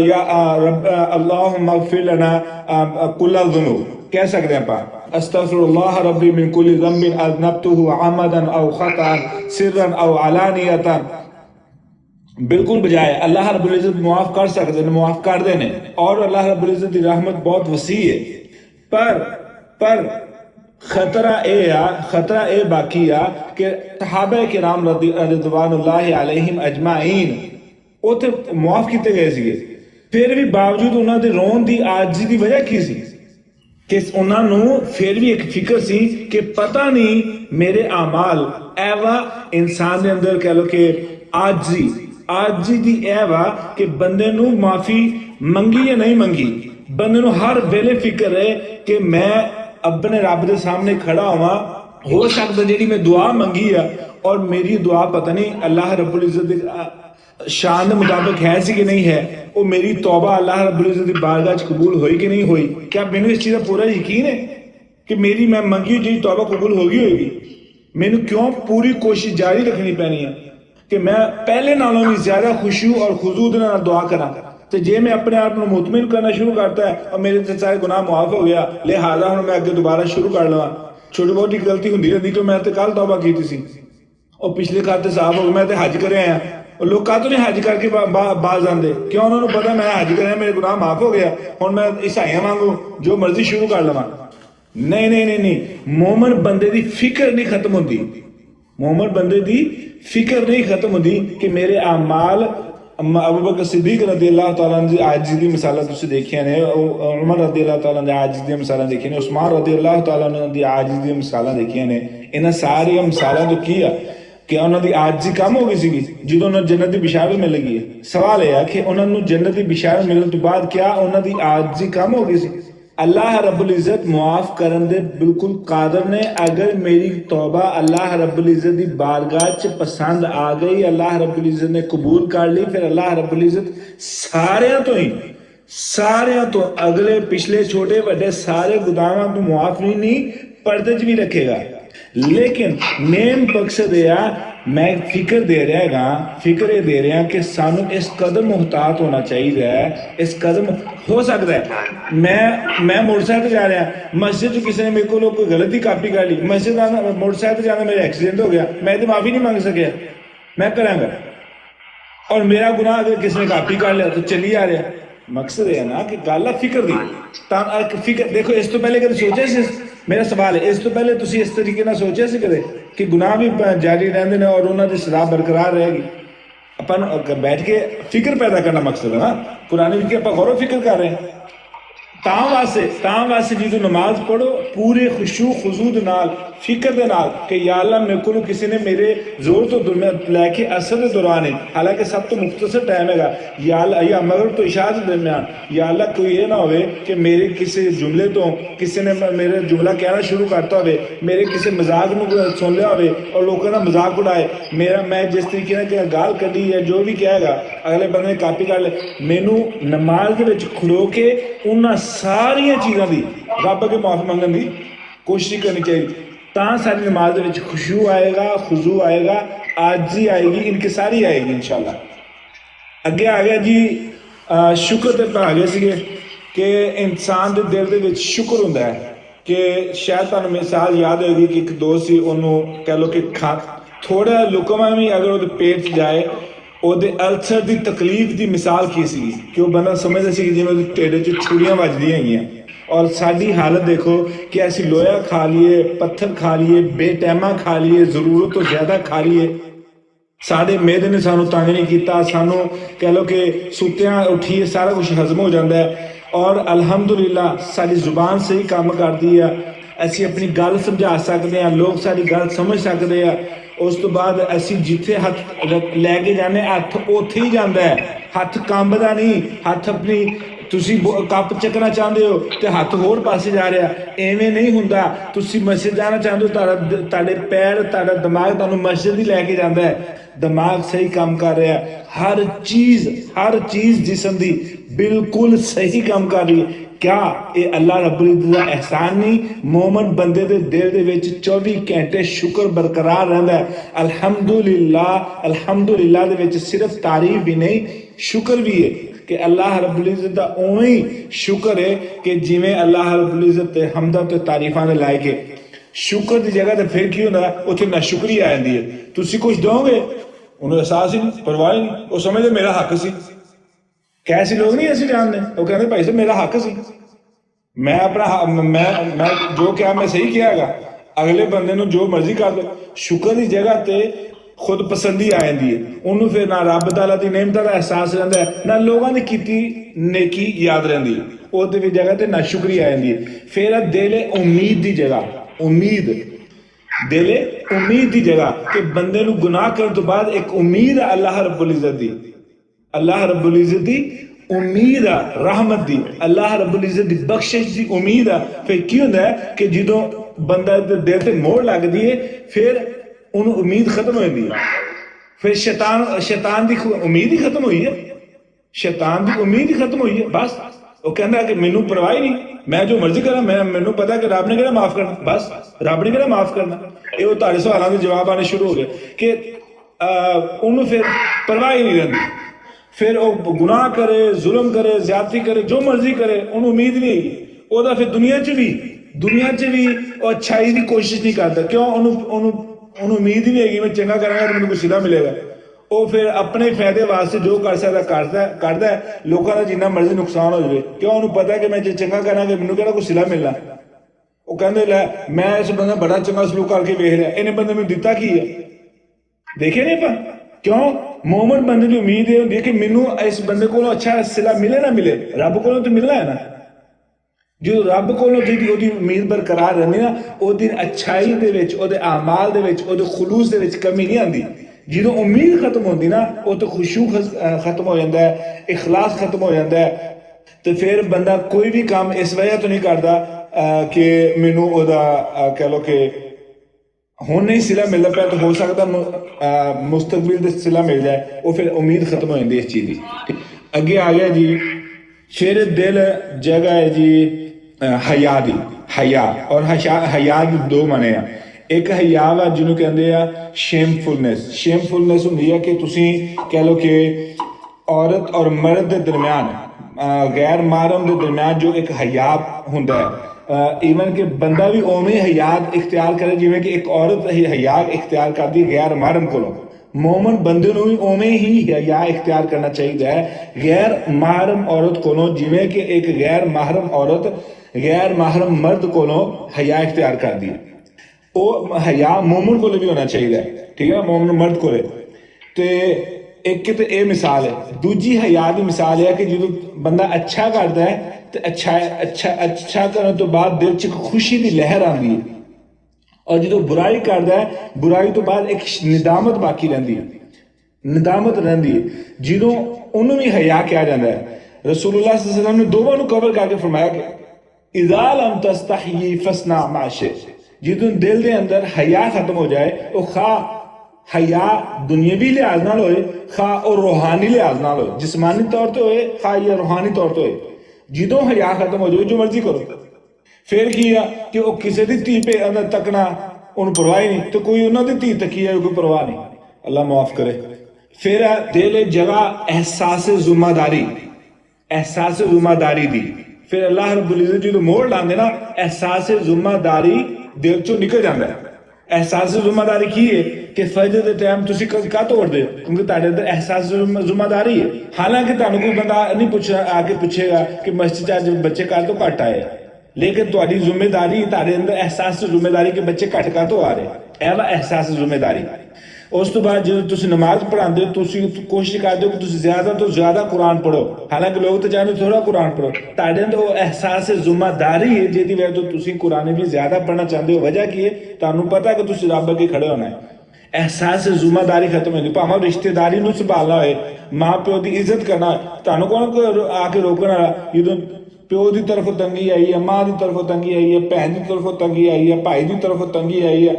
या रब अल्लाहुम्मा ग़फ़िर लना कुल्ल ज़ुनूब कह सकते हैं आप अस्तग़फ़िरुल्लाह रब्बी मिन कुल्लि ज़ंबिन अज़नबतुहु अमदन औ ख़तअन सिर्रन औ अलानियतन, बिल्कुल बजाय अल्लाह रब्बुल इज़्ज़त मुआफ़ कर सकते हैं, मुआफ़ कर देने, और अल्लाह रब्बुल इज़्ज़त की रहमत बहुत वसी है। पर खतरा ए बाकी आ कि सहाबा किराम रिज़वानुल्लाहि अलैहिम अजमाइन उथे मुआफ किए गए सी, फिर भी बावजूद उन्होंने रोन की आजी की वजह की सी कि उन्होंने फिर भी एक फिक्र सी कि पता नहीं मेरे आमाल एवा इंसान के अंदर कह लो कि आजी दी एवा कि बंदे नू माफी मंगी या नहीं मंगी, बंदे नू हर वेले फिक्र है कि मैं अपने रब के सामने खड़ा हुआ, हो सकता जी मैं दुआ मंगी है और मेरी दुआ पता नहीं अल्लाह रब्बुल इज़्ज़त शान के मुताबिक है सी कि नहीं है, वो मेरी तौबा अल्लाह रब्बुल इज़्ज़त की बारगाह च कबूल हुई कि नहीं हुई। क्या मैनू इस चीज़ का पूरा यकीन है कि मेरी मैं मंगी जी तौबा कबूल होगी होगी? मैनू क्यों पूरी कोशिश जारी रखनी पैनी है कि मैं पहले नालों भी ज्यादा खुशू और खुजू दे नाल दुआ करा। तो जे मैं अपने आप को मुतमिन करना शुरू करता है और मेरे से सारे गुनाह मुआफ हो गया, लिहाजा हूँ मैं अगे दोबारा शुरू कर लवा, छोटी मोटी गलती होंदी रहती तो मैं तो कल तौबा की सी और पिछले खाते साफ हो गए, मैं तो हज कर आया और लोग काह तो नहीं हज करके बाज आते, क्यों? उन्होंने पता मैं हज कर मेरे गुनाह माफ हो गया, हुण मैं ईसाइयां वांगू जो मर्जी शुरू कर लवा। नहीं नहीं नहीं नहीं, मोमन बंदे की फिक्र नहीं खत्म होती, मोमन बंदे की फिक्र नहीं खत्म होती कि मेरे आमाल। अबू बकर सिद्दीक रज़ी अल्लाह तआला अन्हु दी आजिज़ी दी मिसालां तुसीं देखियां ने, उमर रज़ी अल्लाह तआला दी आजिज़ी दी मिसालां देखियां ने, उस्मान रज़ी अल्लाह तआला अन्हु दी आजिज़ी दी मिसालां देखियां ने। इन्हां सारियां मिसालां तो की आ कि उन्हां दी आजिज़ी कम हो गई सीगी जदों उन्हां जन्नत दी बिशारत मिल गई है। सवाल यह है कि उन्हां नूं जन्नत दी बिशारत मिलण तो बाद क्या उन्हां दी आजिज़ी कम हो गई सी? अल्लाह रब्बुल इज़्ज़त मुआफ करन दे बिल्कुल कादर ने। अगर मेरी तौबा अल्लाह रब्बुल इज़्ज़त दी बारगाह च पसंद आ गई, अल्लाह रब्बुल इज़्ज़त ने कबूल कर ली, फिर अल्लाह रब्बुल इज़्ज़त सारियां तो अगले पिछले छोटे बड़े सारे गुनाहां तो मुआफ नहीं पर्दे च भी रखेगा। लेकिन मेन मकसद यह मैं फिक्र दे रहा कि सानू इस कदम मुहतात होना चाहिए है, इस कदम हो सकता है मैं मोटरसाइकिल जा रहा, मस्जिद किसी ने मेरे को कोई गलती कापी कर ली, मस्जिद मोटरसाइकिल जाना मेरा एक्सीडेंट हो गया, मैं तो माफी नहीं मांग सकिया, मैं करांगा, और मेरा गुनाह अगर किसी ने कापी कर लिया तो चली आ रहा। मकसद है ना कि गल फिक्र दी फिक्र देखो। इस तो पहले कभी सोचा सी, मेरा सवाल है, इस तो पहले तुसी इस तरीके ना सोचा सी कदे कि गुनाह भी जारी रहंदे ने और उन्हां दी सज़ा बरकरार रहेगी? अपन बैठ के फिक्र पैदा करना मकसद है ना। कुरान विच आपां गौर फिक्र कर रहे हैं तां वास्ते जो नमाज पढ़ो पूरे खुशू खुजू दे नाल फिक्र दे नाल कि या अल्लाह मेरे को किसी ने मेरे जोर तो लैके असर के दौरान है, हालांकि सब तो मुख्तसर टाइम है, या अल्लाह या मगरिब तो इशा के दरमियान, या अल्लाह कोई ये ना हो कि मेरे किसी जुमले तो किसी ने मेरे जुमला कहना शुरू करता हो, मेरे किसी मजाक में सुन लिया हो और लोगों का मजाक उड़ाए, मेरा मैं जिस तरीके ने गाल कढ़ी है जो भी कहेगा अगले बंदे ने कापी कर ले, मैनू नमाज के विच खड़ो के उन्हां सारियां चीज़ों की रब अगे माफी मंगन की कोशिश करनी चाहिए। ਤਾਂ ਸਾਡੀ ਨਮਾਜ਼ ਦੇ ਵਿੱਚ ਖੁਸ਼ੂ ਆਏਗਾ, ਖੁਜ਼ੂ ਆਏਗਾ, ਆਜੀ ਆਏਗੀ, ਇਨਕਿਸਾਰੀ ਆਏਗੀ ਇਨਸ਼ਾਅੱਲਾ। ਅੱਗੇ ਆ ਗਿਆ ਜੀ ਸ਼ੁਕਰ ਤੇ ਪਾ ਗਏ ਸੀਗੇ ਕਿ ਇਨਸਾਨ ਦੇ ਦਿਲ ਦੇ ਵਿੱਚ ਸ਼ੁਕਰ ਹੁੰਦਾ ਹੈ ਕਿ ਸ਼ਾਇਦ ਤੁਹਾਨੂੰ ਮਿਸਾਲ ਯਾਦ ਹੋਏਗੀ ਕਿ ਇੱਕ ਦੋਸਤ ਸੀ, ਉਹਨੂੰ ਕਹਿ ਲਓ ਕਿ ਥੋੜਾ ਲੁਕਮਾ ਵੀ ਅਗਰ ਉਹਦੇ ਪੇਟ 'ਚ ਜਾਏ, ਉਹਦੇ ਅਲਸਰ ਦੀ ਤਕਲੀਫ ਦੀ ਮਿਸਾਲ ਕੀ ਸੀ ਕਿ ਉਹ ਬੰਦਾ ਸਮਝਦਾ ਸੀ ਕਿ ਜਿਵੇਂ ਉਹਦੇ ਢਿੱਡ 'ਚ ਛੁਰੀਆਂ ਵੱਜਦੀਆਂ ਹੈਗੀਆਂ। ਔਰ ਸਾਡੀ ਹਾਲਤ ਦੇਖੋ ਕਿ ਅਸੀਂ ਲੋਹਾ ਖਾ ਲਈਏ, ਪੱਥਰ ਖਾ ਲਈਏ, ਬੇਟੈਮਾ ਖਾ ਲਈਏ, ਜ਼ਰੂਰਤ ਤੋਂ ਜ਼ਿਆਦਾ ਖਾ ਲਈਏ, ਸਾਡੇ ਮਿਹਦੇ ਨੇ ਸਾਨੂੰ ਤੰਗ ਨਹੀਂ ਕੀਤਾ, ਸਾਨੂੰ ਕਹਿ ਲਓ ਕਿ ਸੁੱਤਿਆਂ ਉੱਠੀਏ ਸਾਰਾ ਕੁਝ ਹਜ਼ਮ ਹੋ ਜਾਂਦਾ ਹੈ। ਔਰ ਅਲਹਮਦੁਲਿਲਾ ਸਾਡੀ ਜ਼ੁਬਾਨ ਸਹੀ ਕੰਮ ਕਰਦੀ ਆ, ਅਸੀਂ ਆਪਣੀ ਗੱਲ ਸਮਝਾ ਸਕਦੇ ਹਾਂ, ਲੋਕ ਸਾਡੀ ਗੱਲ ਸਮਝ ਸਕਦੇ ਆ। ਉਸ ਤੋਂ ਬਾਅਦ ਅਸੀਂ ਜਿੱਥੇ ਹੱਥ ਲੈ ਕੇ ਜਾਂਦੇ ਹੱਥ ਉੱਥੇ ਹੀ ਜਾਂਦਾ ਹੈ, ਹੱਥ ਕੰਬਦਾ ਨਹੀਂ। ਹੱਥ ਆਪਣੀ ਤੁਸੀਂ ਕੱਪ ਚੱਕਣਾ ਚਾਹੁੰਦੇ ਹੋ ਤੇ ਹੱਥ ਹੋਰ ਪਾਸੇ ਜਾ ਰਿਹਾ, ਐਵੇਂ ਨਹੀਂ ਹੁੰਦਾ। ਤੁਸੀਂ ਮਸਜਿਦ ਜਾਣਾ ਚਾਹੁੰਦੇ ਹੋ, ਤੁਹਾਡੇ ਪੈਰ, ਤੁਹਾਡਾ ਦਿਮਾਗ ਤੁਹਾਨੂੰ ਮਸਜਿਦ ਹੀ ਲੈ ਕੇ ਜਾਂਦਾ ਹੈ। ਦਿਮਾਗ ਸਹੀ ਕੰਮ ਕਰ ਰਿਹਾ, ਹਰ ਚੀਜ਼ ਜਿਸਮ ਦੀ ਬਿਲਕੁਲ ਸਹੀ ਕੰਮ ਕਰ ਰਹੀ ਹੈ। क्या ये अल्लाह रब्बुल इज़्ज़त का एहसान नहीं? मोमन बंदे दे दिल दे विच 24 घंटे शुक्र बरकरार रहंदा है। अल्हम्दुलिल्लाह दे विच सिर्फ तारीफ भी नहीं, शुक्र भी है कि अल्लाह रब्बुल इज़्ज़त दा उवें ही शुक्र है कि जिवें अल्लाह रब्बुल इज़्ज़त ते हमदां ते तारीफां दे लायक है। शुक्र दी जगह ते फिर की हुंदा, उत्थे नाशुक्री आ जांदी है। तुसीं कुछ दोगे, उन्हें एहसास ही नहीं, परवाह ही नहीं, वो समझदे मेरा हक सी। कैसे लोग नहीं ऐसे जानते, वो कहते भाई साहब मेरा हक सी, मैं अपना मैं जो क्या मैं सही किया हैगा, अगले बंदे नूं जो मर्जी कर दो। शुक्र की जगह ते खुद पसंदी आ जाती है, उन्होंने फिर ना रब ताला दी नेमतां दा एहसास रहिंदा है, ना लोगों ने कीती नेकी याद रहिंदी है। उहदे दी जगह ते ना शुक्री आ जाती है। फिर दिल उम्मीद की जगह, दिल उम्मीद की जगह कि बंदे नूं गुनाह करने तो बाद एक उम्मीद है अल्लाह रब्बुल इज़्ज़त दी, अल्लाह रब्बुल इज़्ज़त दी उम्मीद आ, रहमत दी, अल्लाह रब्बुल इज़्ज़त दी बख्शिश दी उम्मीद आ। फिर की होंदा है कि जो बंदा दिल ते मोड़ लगदी है, फिर उन्होंने उम्मीद खत्म हो जाती है। फिर शैतान की उम्मीद ही खत्म हुई है, शैतान की उम्मीद ही खत्म हुई है। बस वो कहता कि मैनू परवाह ही नहीं, मैं जो मर्जी करा, मैनू पता कि रब ने कहना माफ करना, बस रब ने कहना माफ करना। ये वो तुहाडे सवालों के जवाब आने शुरू हो गए कि उन्होंने फिर परवाह ही नहीं रहती। फिर वो गुनाह करे, जुल्म करे, ज्यादती करे, जो मर्जी करे, उन्होंने उम्मीद नहीं है। ਉਹਦਾ ਫਿਰ ਦੁਨੀਆ 'ਚ ਵੀ ਉਹ ਅੱਛਾਈ ਦੀ ਕੋਸ਼ਿਸ਼ ਨਹੀਂ ਕਰਦਾ। ਕਿਉਂ? ਉਹਨੂੰ ਉਮੀਦ ਹੀ ਨਹੀਂ ਹੈਗੀ ਮੈਂ ਚੰਗਾ ਕਰਾਂਗਾ ਤਾਂ ਮੈਨੂੰ ਕੁਛ ਸਿਲਾ ਮਿਲੇਗਾ। ਉਹ ਫਿਰ ਆਪਣੇ ਫਾਇਦੇ ਵਾਸਤੇ ਜੋ ਕਰ ਸਕਦਾ ਕਰਦਾ, ਲੋਕਾਂ ਦਾ ਜਿੰਨਾ ਮਰਜ਼ੀ ਨੁਕਸਾਨ ਹੋ ਜਾਵੇ। ਕਿਉਂ? ਉਹਨੂੰ ਪਤਾ ਕਿ ਮੈਂ ਜੇ ਚੰਗਾ ਕਰਾਂਗਾ ਮੈਨੂੰ ਕਿਹੜਾ ਕੁਛ ਸਿਲਾ ਮਿਲਣਾ। ਉਹ ਕਹਿੰਦੇ ਲੈ ਮੈਂ ਇਸ ਬੰਦਾ ਬੜਾ ਚੰਗਾ ਸਲੂਕ ਕਰਕੇ ਵੇਖ ਲਿਆ, ਇਹਨੇ ਬੰਦੇ ਮੈਨੂੰ ਦਿੱਤਾ ਕੀ ਹੈ, ਦੇਖੇ ਨਹੀਂ ਆਪਾਂ। ਕਿਉਂ? ਮੂਮਨ ਬੰਦੇ ਦੀ ਉਮੀਦ ਇਹ ਹੁੰਦੀ ਹੈ ਕਿ ਮੈਨੂੰ ਇਸ ਬੰਦੇ ਕੋਲੋਂ ਅੱਛਾ ਸਿਲਾ ਮਿਲੇ ਨਾ ਮਿਲੇ, ਰੱਬ ਕੋਲੋਂ ਤਾਂ ਮਿਲਣਾ ਹੈ ਨਾ। जो रब कोलों जी उम्मीद बरकरार रहती ना, वो अच्छाई दे विच, ओहदे आमाल दे विच, ओहदे खुलूस दे विच कमी नहीं आती। जो उम्मीद खत्म होती ना, वो तो खुशू खत्म हो जाता है, इखलास खत्म हो जाता है। तो फिर बंदा कोई भी काम इस वजह तो नहीं करता कि मैनू ओहदा कह लो कि हुण नहीं सिला मिलता पाया, तो हो सकता मुस्तकबिल दे सिला मिल जाए। वो फिर उम्मीद खत्म हो जाती है इस चीज़ की। अगे आ गया जी, फिर दिल जगह है जी हया दी, हया और हया की दो माने आ। एक हया वा जिन्हों कहते हैं शेमफुलनेस होंगी है कि तुसी कह लो कि औरत और मर्द के दरम्यान, गैर महरम के दरम्यान जो एक हया होंदा है, ईवन कि बंदा भी उवें हयात इख्तियार करे जिवें कि एक औरत हया इख्तियार करती गैर महरम कोलों। मोमन बंदे नूं भी उवें ही हया इख्तियार करना चाहिए है गैर महरम औरत कोलों, जिवें कि एक गैर महरम औरत गैर महरम मर्द कोलों हया इख्तियार कर दी। वो हया मोमन को भी होना चाहिए, ठीक है, मोमन मर्द को। तो एक तो ये मिसाल है। दूजी हया की मिसाल है कि जो बंदा अच्छा करता है तो अच्छा करने तो बाद दिल च खुशी की लहर आती है, और जो बुराई करता है बुराई तो बाद एक निदामत बाकी रही है, निदामत रही है, जो उन्होंने भी हया कहा जाता है। रसूलुल्लाह सल्लल्लाहु अलैहि वसल्लम ने दोवां नूं कवर करके फरमाया कि इज़ा लम तस्तही फसना मा शि'त। जो दिल के अंदर हया खत्म हो जाए, वो खा हया दुनियावी लिहाज नाल होए, खा और रूहानी लिहाज नाल होए, जिसमानी तौर पर होए खा या रूहानी तौर पर होए। जो हया खत्म हो जाए जो मर्जी करो। फिर की है कि वो किसी की धी पे अंदर तकना, ਉਹਨੂੰ ਪਰਵਾਹ ਹੀ ਨਹੀਂ, ਤੇ ਕੋਈ ਉਹਨਾਂ ਦੀ ਧੀ ਤੱਕੀ ਹੈ ਕੋਈ ਪਰਵਾਹ ਨਹੀਂ, ਅੱਲਾ ਮਾਫ करे। फिर दिल जगह एहसास जुम्मेदारी, एहसास जुम्मेदारी दी, फिर अल्लाह रब्बुल इज्जत जो मोड़ लाते ना एहसास जुम्मेदारी दिल चो निकल जाता है। एहसास जुम्मेदारी की है कि फजर के टाइम तुम का तोड़ते हो क्योंकि तुम्हारे अंदर एहसास जुम्मेदारी है। हालांकि तुम्हें कोई बंदा नहीं पूछ आके पूछेगा कि मस्जिद अज बच्चे घर तो घट आए, लेकिन तुम्हारी जिम्मेदारी तुम्हारे अंदर एहसास जिम्मेदारी के बच्चे घट का तो आ रहे, यह वा एहसास जिम्मेदारी। उस तो बाद जो तुम नमाज पढ़ाते हो तुम कोशिश करते हो कि तुम ज्यादा तो ज्यादा कुरान पढ़ो, हालांकि लोग तो चाहते थोड़ा कुरान पढ़ो, ताड़े अंदर वो एहसास जिम्मेदारी है जिहदी वजह तो तुम कुरान भी ज्यादा पढ़ना चाहते हो। वजह की है, तुहानू पता कि तुम रब अगे खड़े होना है, एहसास जिम्मेदारी खत्म होगी। भावें रिश्तेदारी नूं संभालना होए, माँ प्यो की इज्जत करना, तुहानू कौन आके रोकण वाला। जो प्यो की तरफों तंगी आई है, माँ की तरफों तंगी आई है, भैन की तरफों तंगी आई है, भाई की तरफों तंगी आई है,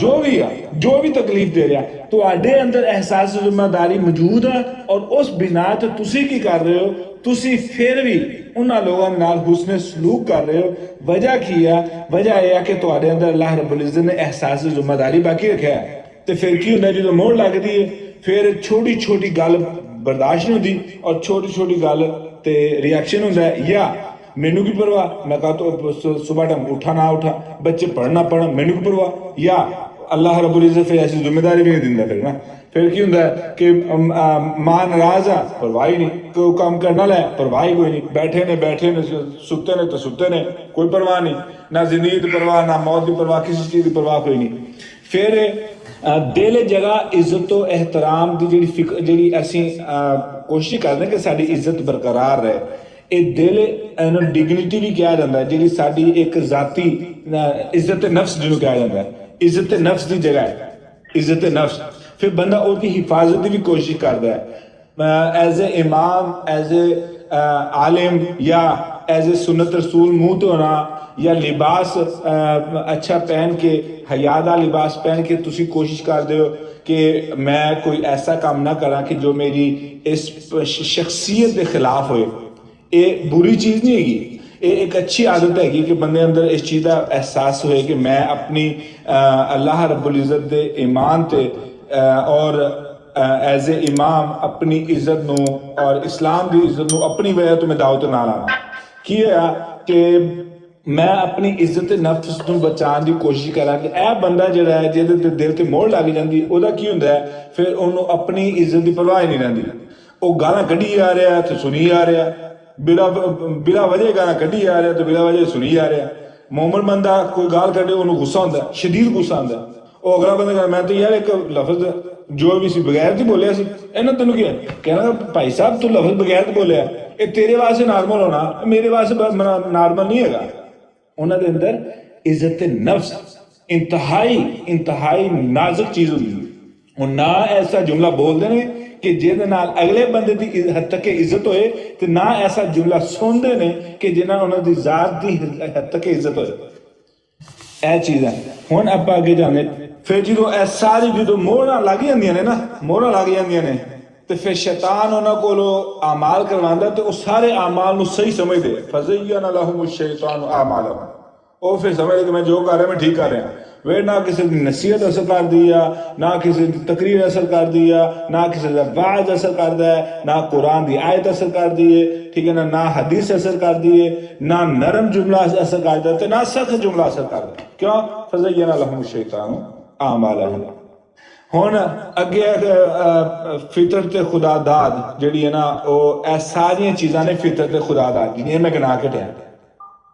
जो भी है जो भी तकलीफ दे रहा तो आडे अंदर एहसास जिम्मेदारी मौजूद है। और उस बिना तो तुसी की कर रहे हो, तुसी फिर भी उन्होंने लोगों नाल हुस्न सलूक कर रहे हो। वजह की है, वजह यह है कि तुम्हारे अंदर अल्लाह रब्बुल इज्जत ने एहसास जिम्मेदारी बाकी रखा है। तो फिर की होंगे जो मोड़ लगती है, फिर छोटी छोटी गल बर्दाश्त नहीं होती और छोटी छोटी गल ते रिएक्शन होता है। या मैनू की परवाह, मैं कहा तो सुबह टाइम उठा ना उठा, बच्चे पढ़ना पढ़न, मैनू की परवाह। या अल्लाह रब्बुल इज्जत फिर ऐसी जिम्मेदारी भी नहीं दिंदा फिर ना। फिर की होंदा है कि मां नाराज आ, परवाह ही नहीं, कोई काम करना लै परवाह ही कोई नहीं, बैठे ने सुते ने तो सुते ने, कोई परवाह नहीं, ना जिंदगी की परवाह ना मौत की परवाह, किसी चीज़ की परवाह कोई नहीं। फिर दिल जगह इज्जत तो एहतराम की जी फिक्र जी असी कोशिश करते हैं कि साड़ी इज्जत बरकरार रहे। ये दिल इन्हों डिगनिटी भी कहा जाता है, जी साड़ी एक जाती इज्जत नफ्स जिन्होंने कहा जाता है, इज्जत नफ्स की जगह है इज्जत नफ्स। फिर बंदा उसकी हिफाजत की भी कोशिश करता है एज ए इमाम, एज ए आलिम या एज ए सुन्नत रसूल मुंह धोना या लिबास अच्छा पहन के हयादा लिबास पहन के तुसी कोशिश करते हो कि मैं कोई ऐसा काम ना करा कि जो मेरी इस शख्सियत के खिलाफ होए। ये बुरी चीज़ नहीं हैगी, ये एक अच्छी आदत हैगी कि बंदे अंदर इस चीज़ का एहसास होए कि मैं अपनी अल्लाह रब्बुल इज्जत दे ईमान ते और एज ए इमाम अपनी इज्जत नूं और इस्लाम की इज्जत नूं अपनी वजह तो मैं दावत ना लाना। की है कि मैं अपनी इज्जत नफ्स नूं बचाने की कोशिश करा कि यह बंदा जिहड़ा है जिहदे दिल ते मोड़ लग जाती उहदा की हुंदा है, फिर उन्होंने अपनी इज्जत की परवाह ही नहीं रहिंदी। वो गालां कढ़ी आ रहा है तो सुनी आ रहा, बिला वजह गाना कढ़ी आ रहा तो बिला वजह सुनी जा रहा। मोमन बंदा कोई गाल कटे उन्होंने गुस्सा होंदा, शदीद गुस्सा आंदा, वो अगला बंदा कहता मैं तो यार एक लफ्ज जो भी सी बगैर च बोलिया सी, इन्हां तेनू क्या कहना भाई साहब तू लफ्ज बगैर बोलिया, ये तेरे वास्ते नार्मल होना, मेरे वास्ते नार्मल नहीं है। उन्होंने अंदर इज्जत नफ्स इंतहाई नाजुक चीज होगी। ना ऐसा जुमला बोलते हैं कि जिहदे नाल अगले बंदे की हद तक इज्जत होए, ते ना ऐसा जुमला सुनते हैं कि जिन्हें उन्होंने जात की हद तक इज्जत होए। यह चीज़ है। हुण आप अगे जाने फिर जो सारी जो मोहरा लग जांदियां ने ना, मोहरा लग जांदियां ने तो फिर शैतान उन्होंने कोलों आमाल करवांदा तो सारे आमाल नूं सही समझदे, फज़य्यन लहुम शैतान आमालहुम, वो फिर समझ कि मैं जो कर रहा मैं ठीक कर रहा। वे ना किसी की नसीहत असर कर दी है, ना किसी की तकरीर असर कर दी है, ना किसी का वाज असर करता है, ना कुरान की आयत असर कर दी है, ठीक है ना, ना हदीस असर कर दी है, ना नरम जुमला असर करता है, ना सख्त जुमला असर करता है। क्यों? फज़य्यन लहुम शैतान आमालहुम। हुण अगे फितरत खुदा दाद जिहड़ी है ना, वो ए सारियां चीज़ां ने फितरत खुदा दाद जिहड़ियां मैं गिना के टिया,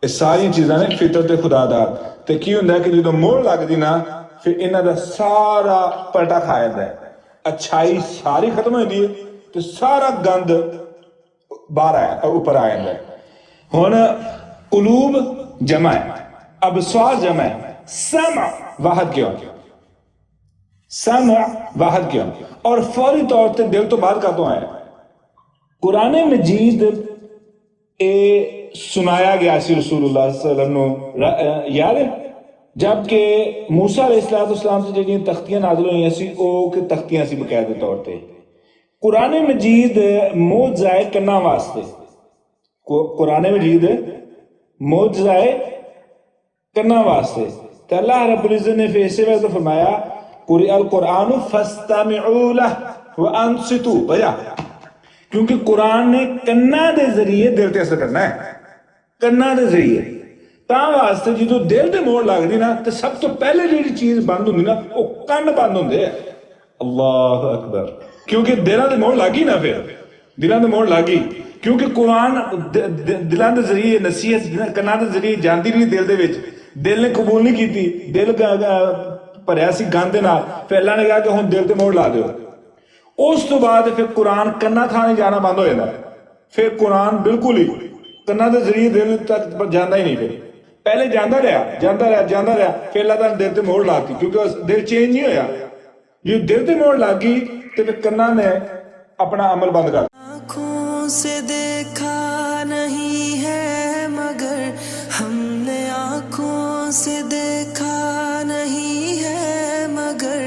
ये सारी चीज़ां ने फितरत खुदा दाद। तो की हुंदा है कि जो मोड़ लगदी ना फिर इन्हां दा सारा पलटा खा जांदा है, अच्छाई सारी खत्म हो जाती है तो सारा गंद बाहर आया ऊपर आ जाता है। हुण कुलूब जमा है, अबसार जमा है, समा वाहद क्यों, समा वाहद क्यों, और फौरी तौर पर दिल तो बाहर का तो आया। कुरान मजीद ए सुनाया गया सी रसूलुल्लाह सल्लल्लाहु अलैहि वसल्लम याद है जबकि मूसा अलैहिस्सलाम से जिहड़ियां तख्तियां नाज़िल होईयां सी ओह कि तख्तियां सी बकायदे तौर पे कुरान मजीद मौजज़ाए कन्ना वास्ते, कुरान मजीद मौजज़ाए कन्ना वास्ते तो अल्लाह रब्बुल इज्जत ने फिर इसी वक्त फरमाया कुरिअल कुरान फस्तमिउ लहु व अंसितु वजह, क्योंकि कुरान ने कन्ना दे जरिए दिल ते असर करना है, कन्ना दे जरिए। तां वास्ते जो दिल ते मोड़ लगदी ना तो सब तो पहले जिहड़ी चीज बंद हुंदी ना वो कन्न बंद हुंदे। अल्लाह अकबर, क्योंकि दिलां ते मोड़ लगी ना, फिर दिलां ते मोड़ लगी, क्योंकि कुरान दिलां दे जरिए नसीहत कन्ना दे जरिए जांदी रही दिल दे विच, दिल ने कबूल नहीं की, दिल भरिया सी गंद नाल, फिर अल्लाह ने कहा कि हुण दिल ते मोड़ ला दिओ। उस तो बाद फिर कुरान कन्ना थां नहीं जाना बंद हो जाता, फिर कुरान बिल्कुल ही कन्ना दे जरिए दिल तक जाता ही नहीं। फिर पहले जाता रहा, फिर अल्लाह ताला दिल ते मोड़ लाती, क्योंकि दिल चेंज नहीं होया। जो दिल ते मोड़ लग गई तो फिर कन्ना ने अपना अमल बंद कर। आँखों से देखा नहीं है मगर हमने आँखों से देखा नहीं है मगर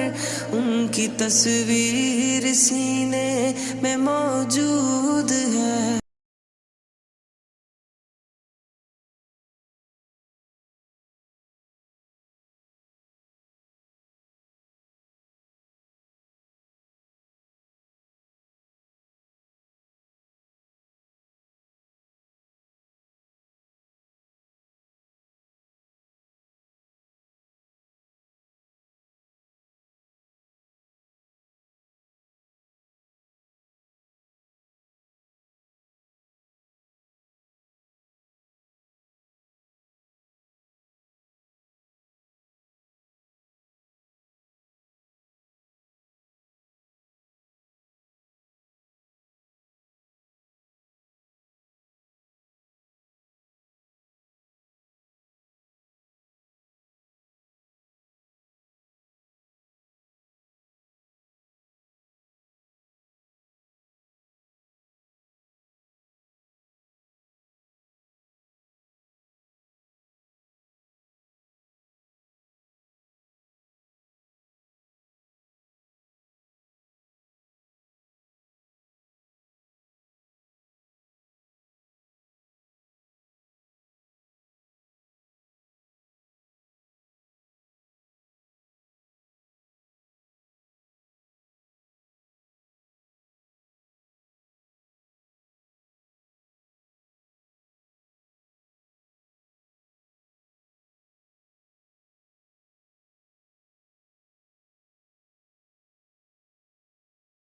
उनकी तस्वीर सीने में मौजूद है।